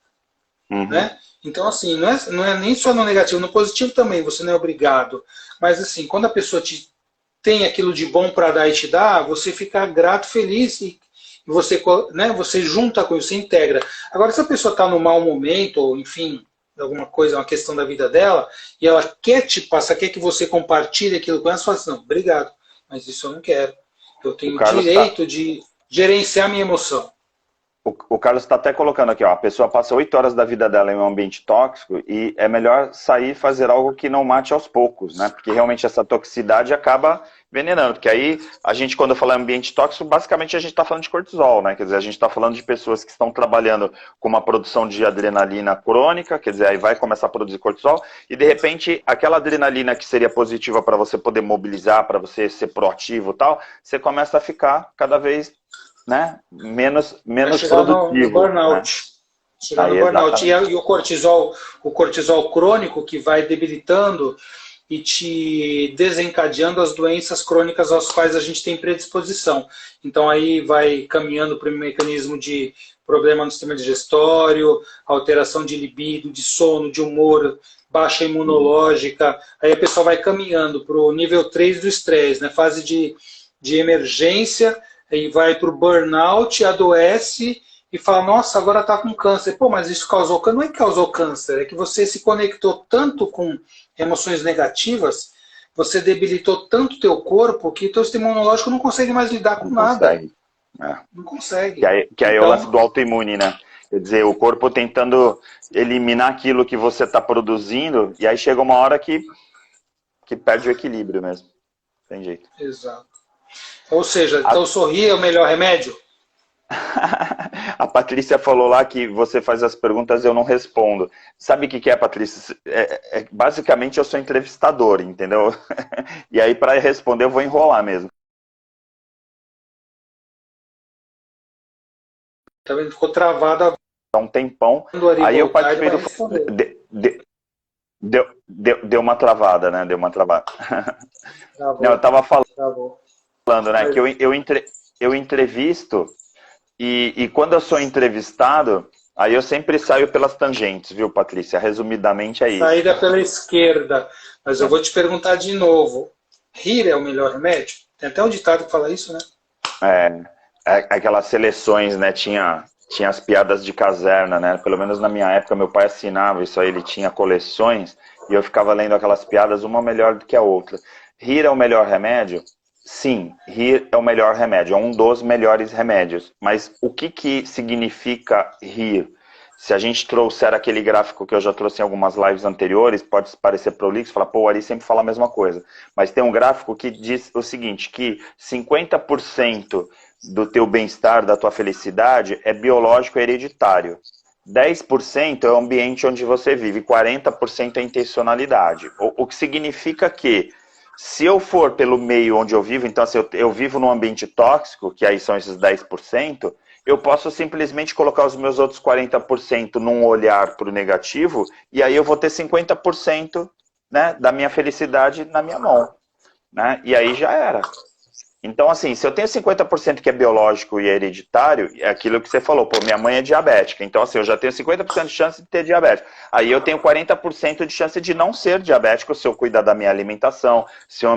Né? Então, assim, não é nem só no negativo, no positivo também, você não é obrigado. Mas, assim, quando a pessoa tem aquilo de bom para dar e te dar, você fica grato, feliz e você, né, você junta com isso, você integra. Agora, se a pessoa está no mau momento, ou enfim, alguma coisa, uma questão da vida dela, e ela quer te passar, quer que você compartilhe aquilo com ela, você fala assim, não, obrigado, mas isso eu não quero. Eu tenho o direito de gerenciar minha emoção. O Carlos está até colocando aqui, ó, a pessoa passa 8 horas da vida dela em um ambiente tóxico e é melhor sair e fazer algo que não mate aos poucos, né? Porque realmente essa toxicidade acaba envenenando. Porque aí, a gente, quando fala em ambiente tóxico, basicamente a gente está falando de cortisol, né? Quer dizer, a gente está falando de pessoas que estão trabalhando com uma produção de adrenalina crônica, quer dizer, aí vai começar a produzir cortisol e, de repente, aquela adrenalina que seria positiva para você poder mobilizar, para você ser proativo e tal, você começa a ficar cada vez... né? menos produtivo. No burnout. Né? Chegar no burnout. E o cortisol crônico que vai debilitando e te desencadeando as doenças crônicas às quais a gente tem predisposição. Então aí vai caminhando para um mecanismo de problema no sistema digestório, alteração de libido, de sono, de humor, baixa imunológica. Aí a pessoa vai caminhando para o nível 3 do estresse, né? Fase de emergência, e vai para o burnout, adoece e fala, nossa, agora está com câncer. Pô, mas isso causou câncer? Não é que causou câncer, é que você se conectou tanto com emoções negativas, você debilitou tanto o teu corpo que o teu sistema imunológico não consegue mais lidar com nada. É. Não consegue. Que aí é o lance do autoimune, né? Quer dizer, o corpo tentando eliminar aquilo que você está produzindo, e aí chega uma hora que perde o equilíbrio mesmo. Tem jeito. Exato. Ou seja, então sorrir é o melhor remédio? A Patrícia falou lá que você faz as perguntas e eu não respondo. Sabe o que é, Patrícia? Basicamente eu sou entrevistador, entendeu? E aí para responder eu vou enrolar mesmo. Tá vendo? Ficou travado Há um tempão. Aí eu participei do... Deu uma travada, né? Deu uma travada. Travou. Não, eu tava falando, Travou. né? Que eu entrevisto e quando eu sou entrevistado, aí eu sempre saio pelas tangentes, viu, Patrícia? Resumidamente é isso. Saída pela esquerda. Mas eu vou te perguntar de novo. Rir é o melhor remédio? Tem até um ditado que fala isso, né? Aquelas seleções, né? Tinha as piadas de caserna, né? Pelo menos na minha época, meu pai assinava isso aí, ele tinha coleções e eu ficava lendo aquelas piadas, uma melhor do que a outra. Rir é o melhor remédio? Sim, rir é o melhor remédio, é um dos melhores remédios. Mas o que significa rir? Se a gente trouxer aquele gráfico que eu já trouxe em algumas lives anteriores, pode parecer prolixo, falar, pô, o Ari sempre fala a mesma coisa. Mas tem um gráfico que diz o seguinte, que 50% do teu bem-estar, da tua felicidade, é biológico e hereditário. 10% é o ambiente onde você vive, 40% é intencionalidade. O que significa que, se eu for pelo meio onde eu vivo, então se eu vivo num ambiente tóxico, que aí são esses 10%, eu posso simplesmente colocar os meus outros 40% num olhar para o negativo, e aí eu vou ter 50%, né, da minha felicidade na minha mão. Né? E aí já era. Então, assim, se eu tenho 50% que é biológico e hereditário, é aquilo que você falou, pô, minha mãe é diabética, então assim, eu já tenho 50% de chance de ter diabetes. Aí eu tenho 40% de chance de não ser diabético se eu cuidar da minha alimentação, se eu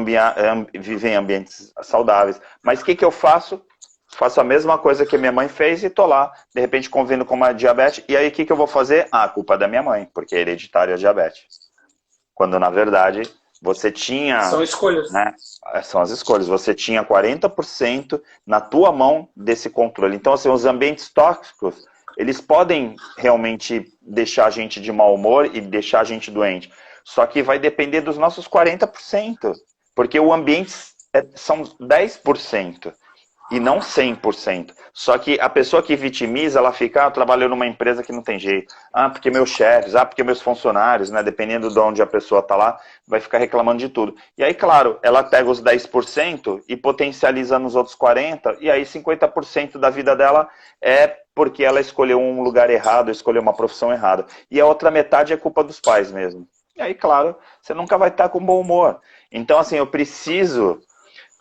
viver em ambientes saudáveis. Mas o que eu faço? Faço a mesma coisa que minha mãe fez e tô lá, de repente convindo com uma diabetes, e aí o que eu vou fazer? Ah, a culpa é da minha mãe, porque é hereditário a diabetes. Quando, na verdade, você tinha... São escolhas. Né, são as escolhas. Você tinha 40% na tua mão desse controle. Então, assim, os ambientes tóxicos, eles podem realmente deixar a gente de mau humor e deixar a gente doente. Só que vai depender dos nossos 40%. Porque o ambiente são 10%. E não 100%. Só que a pessoa que vitimiza, ela fica, trabalhando numa empresa que não tem jeito. Ah, porque meus chefes, porque meus funcionários, né? Dependendo de onde a pessoa está lá, vai ficar reclamando de tudo. E aí, claro, ela pega os 10% e potencializa nos outros 40%, e aí 50% da vida dela é porque ela escolheu um lugar errado, escolheu uma profissão errada. E a outra metade é culpa dos pais mesmo. E aí, claro, você nunca vai estar com bom humor. Então, assim, eu preciso...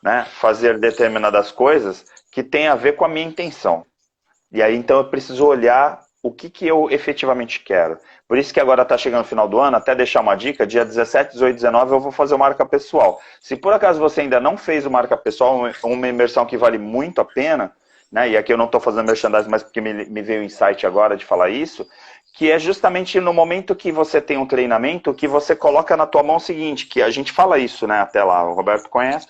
Né, fazer determinadas coisas que tem a ver com a minha intenção. E aí, então, eu preciso olhar o que eu efetivamente quero. Por isso que agora está chegando o final do ano, até deixar uma dica, dia 17, 18, 19 eu vou fazer o Marca Pessoal. Se por acaso você ainda não fez o Marca Pessoal, uma imersão que vale muito a pena, né, e aqui eu não estou fazendo merchandising, mas porque me veio o insight agora de falar isso, que é justamente no momento que você tem um treinamento, que você coloca na tua mão o seguinte, que a gente fala isso, né, até lá, o Roberto conhece.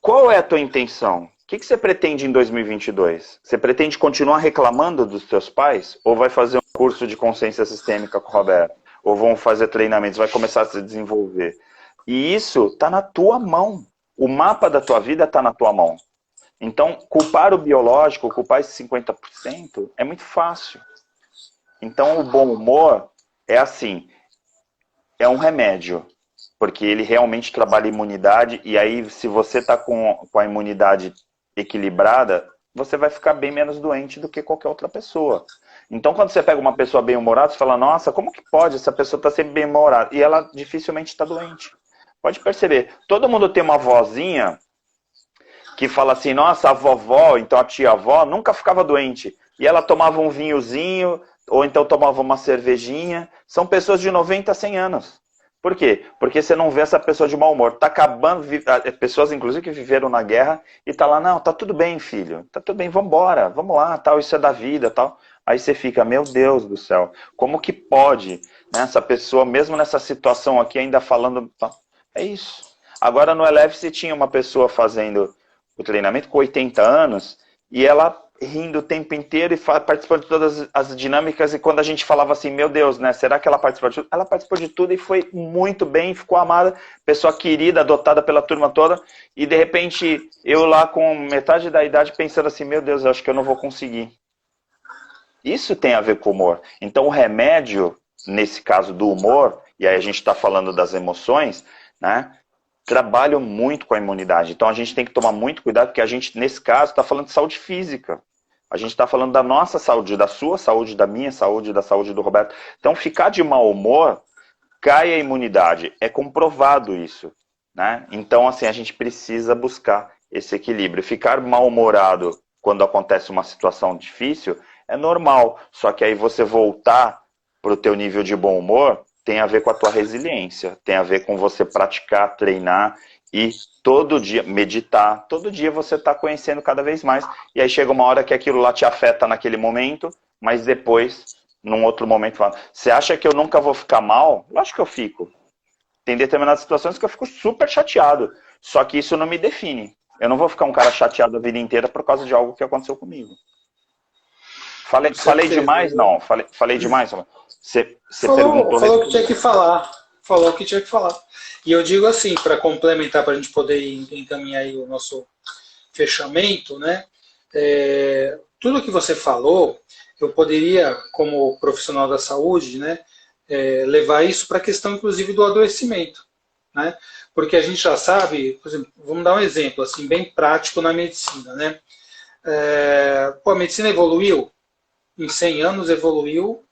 Qual é a tua intenção? O que você pretende em 2022? Você pretende continuar reclamando dos teus pais? Ou vai fazer um curso de consciência sistêmica com o Roberto? Ou vão fazer treinamentos, vai começar a se desenvolver? E isso está na tua mão. O mapa da tua vida está na tua mão. Então, culpar o biológico, culpar esses 50%, é muito fácil. Então, o bom humor é assim, é um remédio. Porque ele realmente trabalha a imunidade, e aí se você está com a imunidade equilibrada, você vai ficar bem menos doente do que qualquer outra pessoa. Então quando você pega uma pessoa bem-humorada, você fala, nossa, como que pode? Essa pessoa está sempre bem-humorada. E ela dificilmente está doente. Pode perceber, todo mundo tem uma vozinha que fala assim, nossa, a vovó, então a tia-avó, nunca ficava doente. E ela tomava um vinhozinho, ou então tomava uma cervejinha. São pessoas de 90 a 100 anos. Por quê? Porque você não vê essa pessoa de mau humor. Tá acabando, pessoas inclusive que viveram na guerra e tá lá, não, tá tudo bem, filho, tá tudo bem, vambora, vamos lá, tal, isso é da vida, tal. Aí você fica, meu Deus do céu, como que pode, né, essa pessoa, mesmo nessa situação aqui, ainda falando, é isso. Agora no Eleve se tinha uma pessoa fazendo o treinamento com 80 anos, e ela rindo o tempo inteiro e participando de todas as dinâmicas, e quando a gente falava assim, meu Deus, né, será que ela participou de tudo? Ela participou de tudo e foi muito bem, ficou amada, pessoa querida, adotada pela turma toda, e de repente eu lá com metade da idade pensando assim, meu Deus, eu acho que eu não vou conseguir. Isso tem a ver com o humor. Então o remédio, nesse caso do humor, e aí a gente está falando das emoções, né, trabalham muito com a imunidade. Então a gente tem que tomar muito cuidado, porque a gente, nesse caso, está falando de saúde física. A gente está falando da nossa saúde, da sua saúde, da minha saúde, da saúde do Roberto. Então ficar de mau humor, cai a imunidade. É comprovado isso, né? Então assim, a gente precisa buscar esse equilíbrio. Ficar mal-humorado quando acontece uma situação difícil é normal. Só que aí você voltar para o teu nível de bom humor tem a ver com a tua resiliência, tem a ver com você praticar, treinar e todo dia meditar. Todo dia você está conhecendo cada vez mais. E aí chega uma hora que aquilo lá te afeta naquele momento, mas depois, num outro momento, fala, você acha que eu nunca vou ficar mal? Eu acho que eu fico. Tem determinadas situações que eu fico super chateado. Só que isso não me define. Eu não vou ficar um cara chateado a vida inteira por causa de algo que aconteceu comigo. Falei demais? Não. Falei demais? Você perguntou... Falou o que tinha que falar. Falou o que tinha que falar. E eu digo assim, para complementar, para a gente poder encaminhar aí o nosso fechamento, né? Tudo que você falou, eu poderia, como profissional da saúde, né, levar isso para a questão, inclusive, do adoecimento, né? Porque a gente já sabe, por exemplo, vamos dar um exemplo assim, bem prático na medicina, né? A medicina evoluiu, em 100 anos evoluiu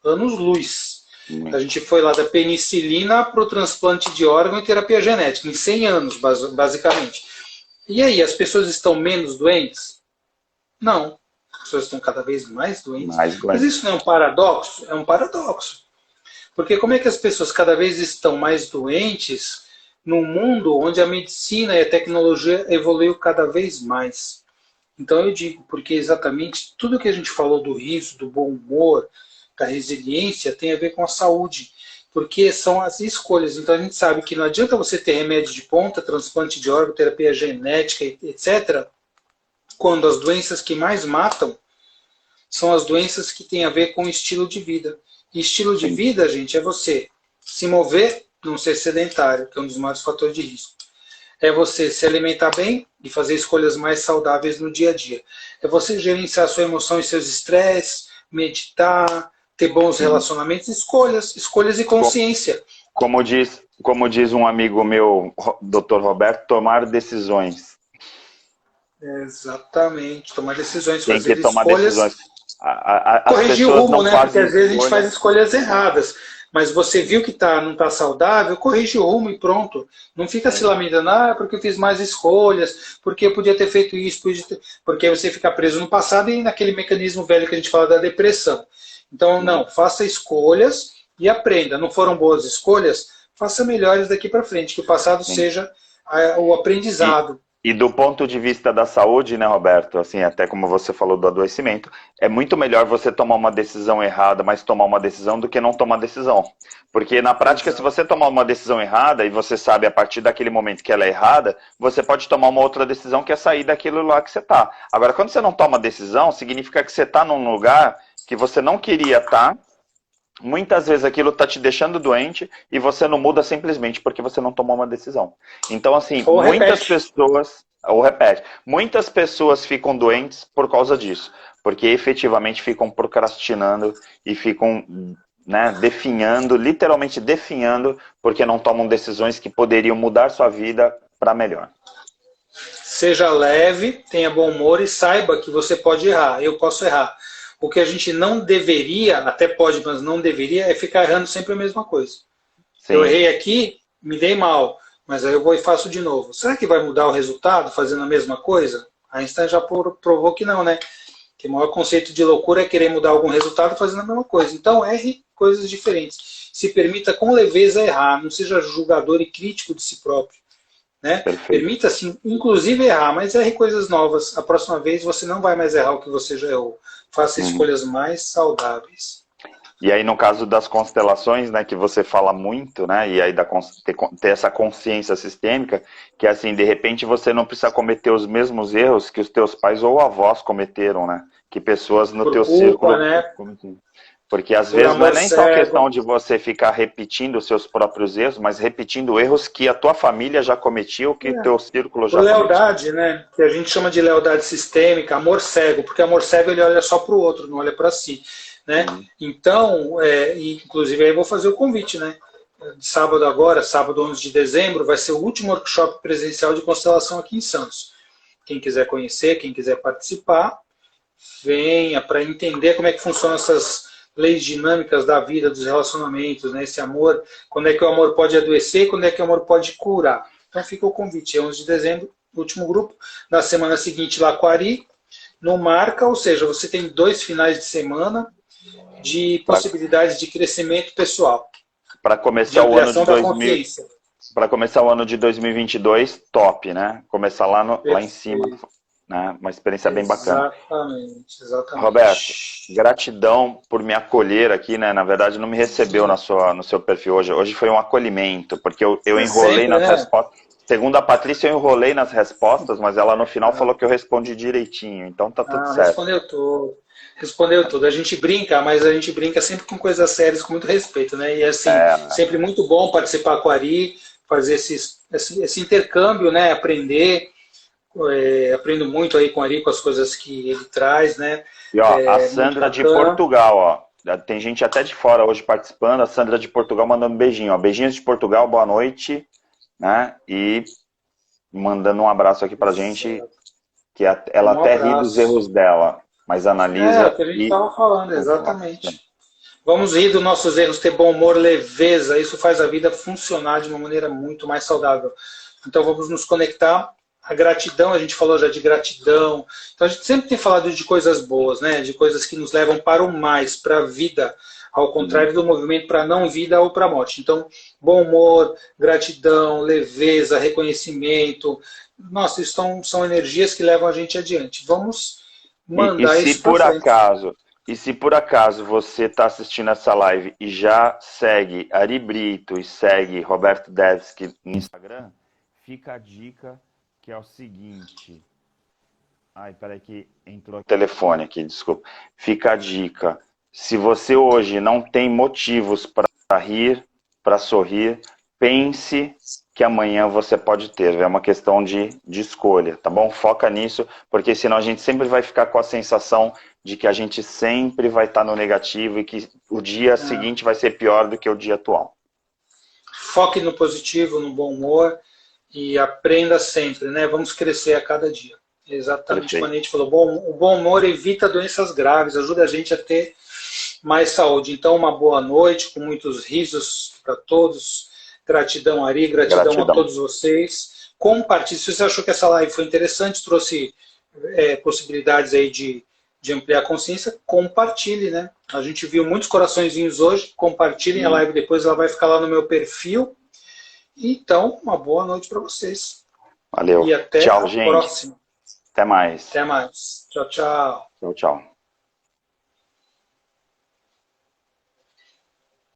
anos-luz. A gente foi lá da penicilina para o transplante de órgão e terapia genética, em 100 anos, basicamente. E aí, as pessoas estão menos doentes? Não. As pessoas estão cada vez mais doentes. Mas isso não é um paradoxo? É um paradoxo. Porque como é que as pessoas cada vez estão mais doentes num mundo onde a medicina e a tecnologia evoluiu cada vez mais? Então eu digo, porque exatamente tudo que a gente falou do riso, do bom humor, da resiliência, tem a ver com a saúde. Porque são as escolhas. Então a gente sabe que não adianta você ter remédio de ponta, transplante de órgão, terapia genética, etc., quando as doenças que mais matam são as doenças que têm a ver com o estilo de vida. E estilo de vida, gente, é você se mover, não ser sedentário, que é um dos maiores fatores de risco. É você se alimentar bem e fazer escolhas mais saudáveis no dia a dia. É você gerenciar sua emoção e seus estresses, meditar, ter bons relacionamentos, escolhas e consciência. Como diz um amigo meu, Dr. Roberto, tomar decisões. Exatamente, tomar decisões, tem fazer que tomar escolhas. Decisões. Corrigir o rumo, né? Porque às vezes a gente faz escolhas erradas. Mas você viu que não está saudável, corrige o rumo e pronto. Não fica se lamentando, porque eu fiz mais escolhas, porque eu podia ter feito isso, porque você fica preso no passado e naquele mecanismo velho que a gente fala da depressão. Então, não, faça escolhas e aprenda. Não foram boas escolhas? Faça melhores daqui para frente, que o passado seja o aprendizado. E do ponto de vista da saúde, né, Roberto, assim, até como você falou do adoecimento, é muito melhor você tomar uma decisão errada, mas tomar uma decisão do que não tomar decisão. Porque na prática, se você tomar uma decisão errada e você sabe a partir daquele momento que ela é errada, você pode tomar uma outra decisão que é sair daquilo lá que você está. Agora, quando você não toma decisão, significa que você está num lugar que você não queria estar. Muitas vezes aquilo está te deixando doente e você não muda simplesmente porque você não tomou uma decisão. Então, assim, muitas pessoas ficam doentes por causa disso, porque efetivamente ficam procrastinando e ficam, né, literalmente definhando, porque não tomam decisões que poderiam mudar sua vida para melhor. Seja leve, tenha bom humor e saiba que você pode errar, eu posso errar. O que a gente não deveria, até pode, mas não deveria, é ficar errando sempre a mesma coisa. Sim. Eu errei aqui, me dei mal, mas aí eu vou e faço de novo. Será que vai mudar o resultado fazendo a mesma coisa? Einstein já provou que não, né? Que o maior conceito de loucura é querer mudar algum resultado fazendo a mesma coisa. Então erre coisas diferentes. Se permita com leveza errar, não seja julgador e crítico de si próprio. Né? Permita-se, inclusive, errar, mas erre coisas novas. A próxima vez você não vai mais errar o que você já errou. Faça escolhas mais saudáveis. E aí, no caso das constelações, né, que você fala muito, né, e aí ter essa consciência sistêmica, que assim, de repente você não precisa cometer os mesmos erros que os teus pais ou avós cometeram, né, que pessoas no Por teu culpa, círculo... né? Porque às Por vezes não é amor nem só cego. questão de você ficar repetindo os seus próprios erros, mas repetindo erros que a tua família já cometiu, que o teu círculo Por já cometiu. lealdade, né? Que a gente chama de lealdade sistêmica, amor cego, porque amor cego ele olha só para o outro, não olha para si, né? Então, inclusive aí eu vou fazer o convite, né? De sábado agora, sábado 11 de dezembro, vai ser o último workshop presencial de constelação aqui em Santos. Quem quiser conhecer, quem quiser participar, venha para entender como é que funcionam essas leis dinâmicas da vida, dos relacionamentos, né? Esse amor, quando é que o amor pode adoecer, quando é que o amor pode curar. Então fica o convite, é 11 de dezembro, último grupo. Na semana seguinte, lá com a Ari, no Marca, ou seja, você tem 2 finais de semana de possibilidades de crescimento pessoal. Para começar de o ano de da consciência. Para começar o ano de 2022, top, né? Começar lá em cima, né? Uma experiência bem bacana. Exatamente. Roberto, gratidão por me acolher aqui, né? Na verdade, não me recebeu no seu perfil hoje. Hoje foi um acolhimento, porque eu enrolei sempre, nas né? respostas. Segundo a Patrícia, eu enrolei nas respostas, mas ela no final falou que eu respondi direitinho, então tá tudo certo. Respondeu tudo. A gente brinca, mas a gente brinca sempre com coisas sérias, com muito respeito, né? E assim, sempre muito bom participar com a Ari, fazer esse intercâmbio, né? Aprender. Aprendo muito aí com o Ari, com as coisas que ele traz, né? E ó, a Sandra de Portugal, ó, tem gente até de fora hoje participando, a Sandra de Portugal mandando um beijinho, ó, beijinhos de Portugal, boa noite, né? E mandando um abraço aqui pra gente, que ela até ri dos erros dela, mas analisa. É o que a gente estava falando, exatamente. Vamos rir dos nossos erros, ter bom humor, leveza, isso faz a vida funcionar de uma maneira muito mais saudável. Então vamos nos conectar. A gratidão, a gente falou já de gratidão. Então a gente sempre tem falado de coisas boas, né? De coisas que nos levam para o mais, para a vida, ao contrário do movimento para a não vida ou para a morte. Então, bom humor, gratidão, leveza, reconhecimento. Nossa, isso são energias que levam a gente adiante. Vamos mandar isso para frente. E se por acaso você está assistindo essa live e já segue Ari Brito e segue Roberto Devsky no Instagram, fica a dica que é o seguinte... Ai, peraí que entrou o telefone aqui, desculpa. Fica a dica. Se você hoje não tem motivos para rir, para sorrir, pense que amanhã você pode ter. É uma questão de escolha, tá bom? Foca nisso, porque senão a gente sempre vai ficar com a sensação de que a gente sempre vai estar no negativo e que o dia seguinte vai ser pior do que o dia atual. Foque no positivo, no bom humor e aprenda sempre, né? Vamos crescer a cada dia. Exatamente quando a gente falou, o bom humor evita doenças graves, ajuda a gente a ter mais saúde. Então, uma boa noite, com muitos risos para todos. Gratidão, Ari, gratidão a todos vocês. Compartilhe, se você achou que essa live foi interessante, trouxe possibilidades aí de ampliar a consciência, compartilhe, né? A gente viu muitos coraçõezinhos hoje, compartilhem a live depois, ela vai ficar lá no meu perfil. Então, uma boa noite para vocês. Valeu. E até tchau, a próxima. Até mais. Até mais. Tchau, tchau. Tchau, tchau.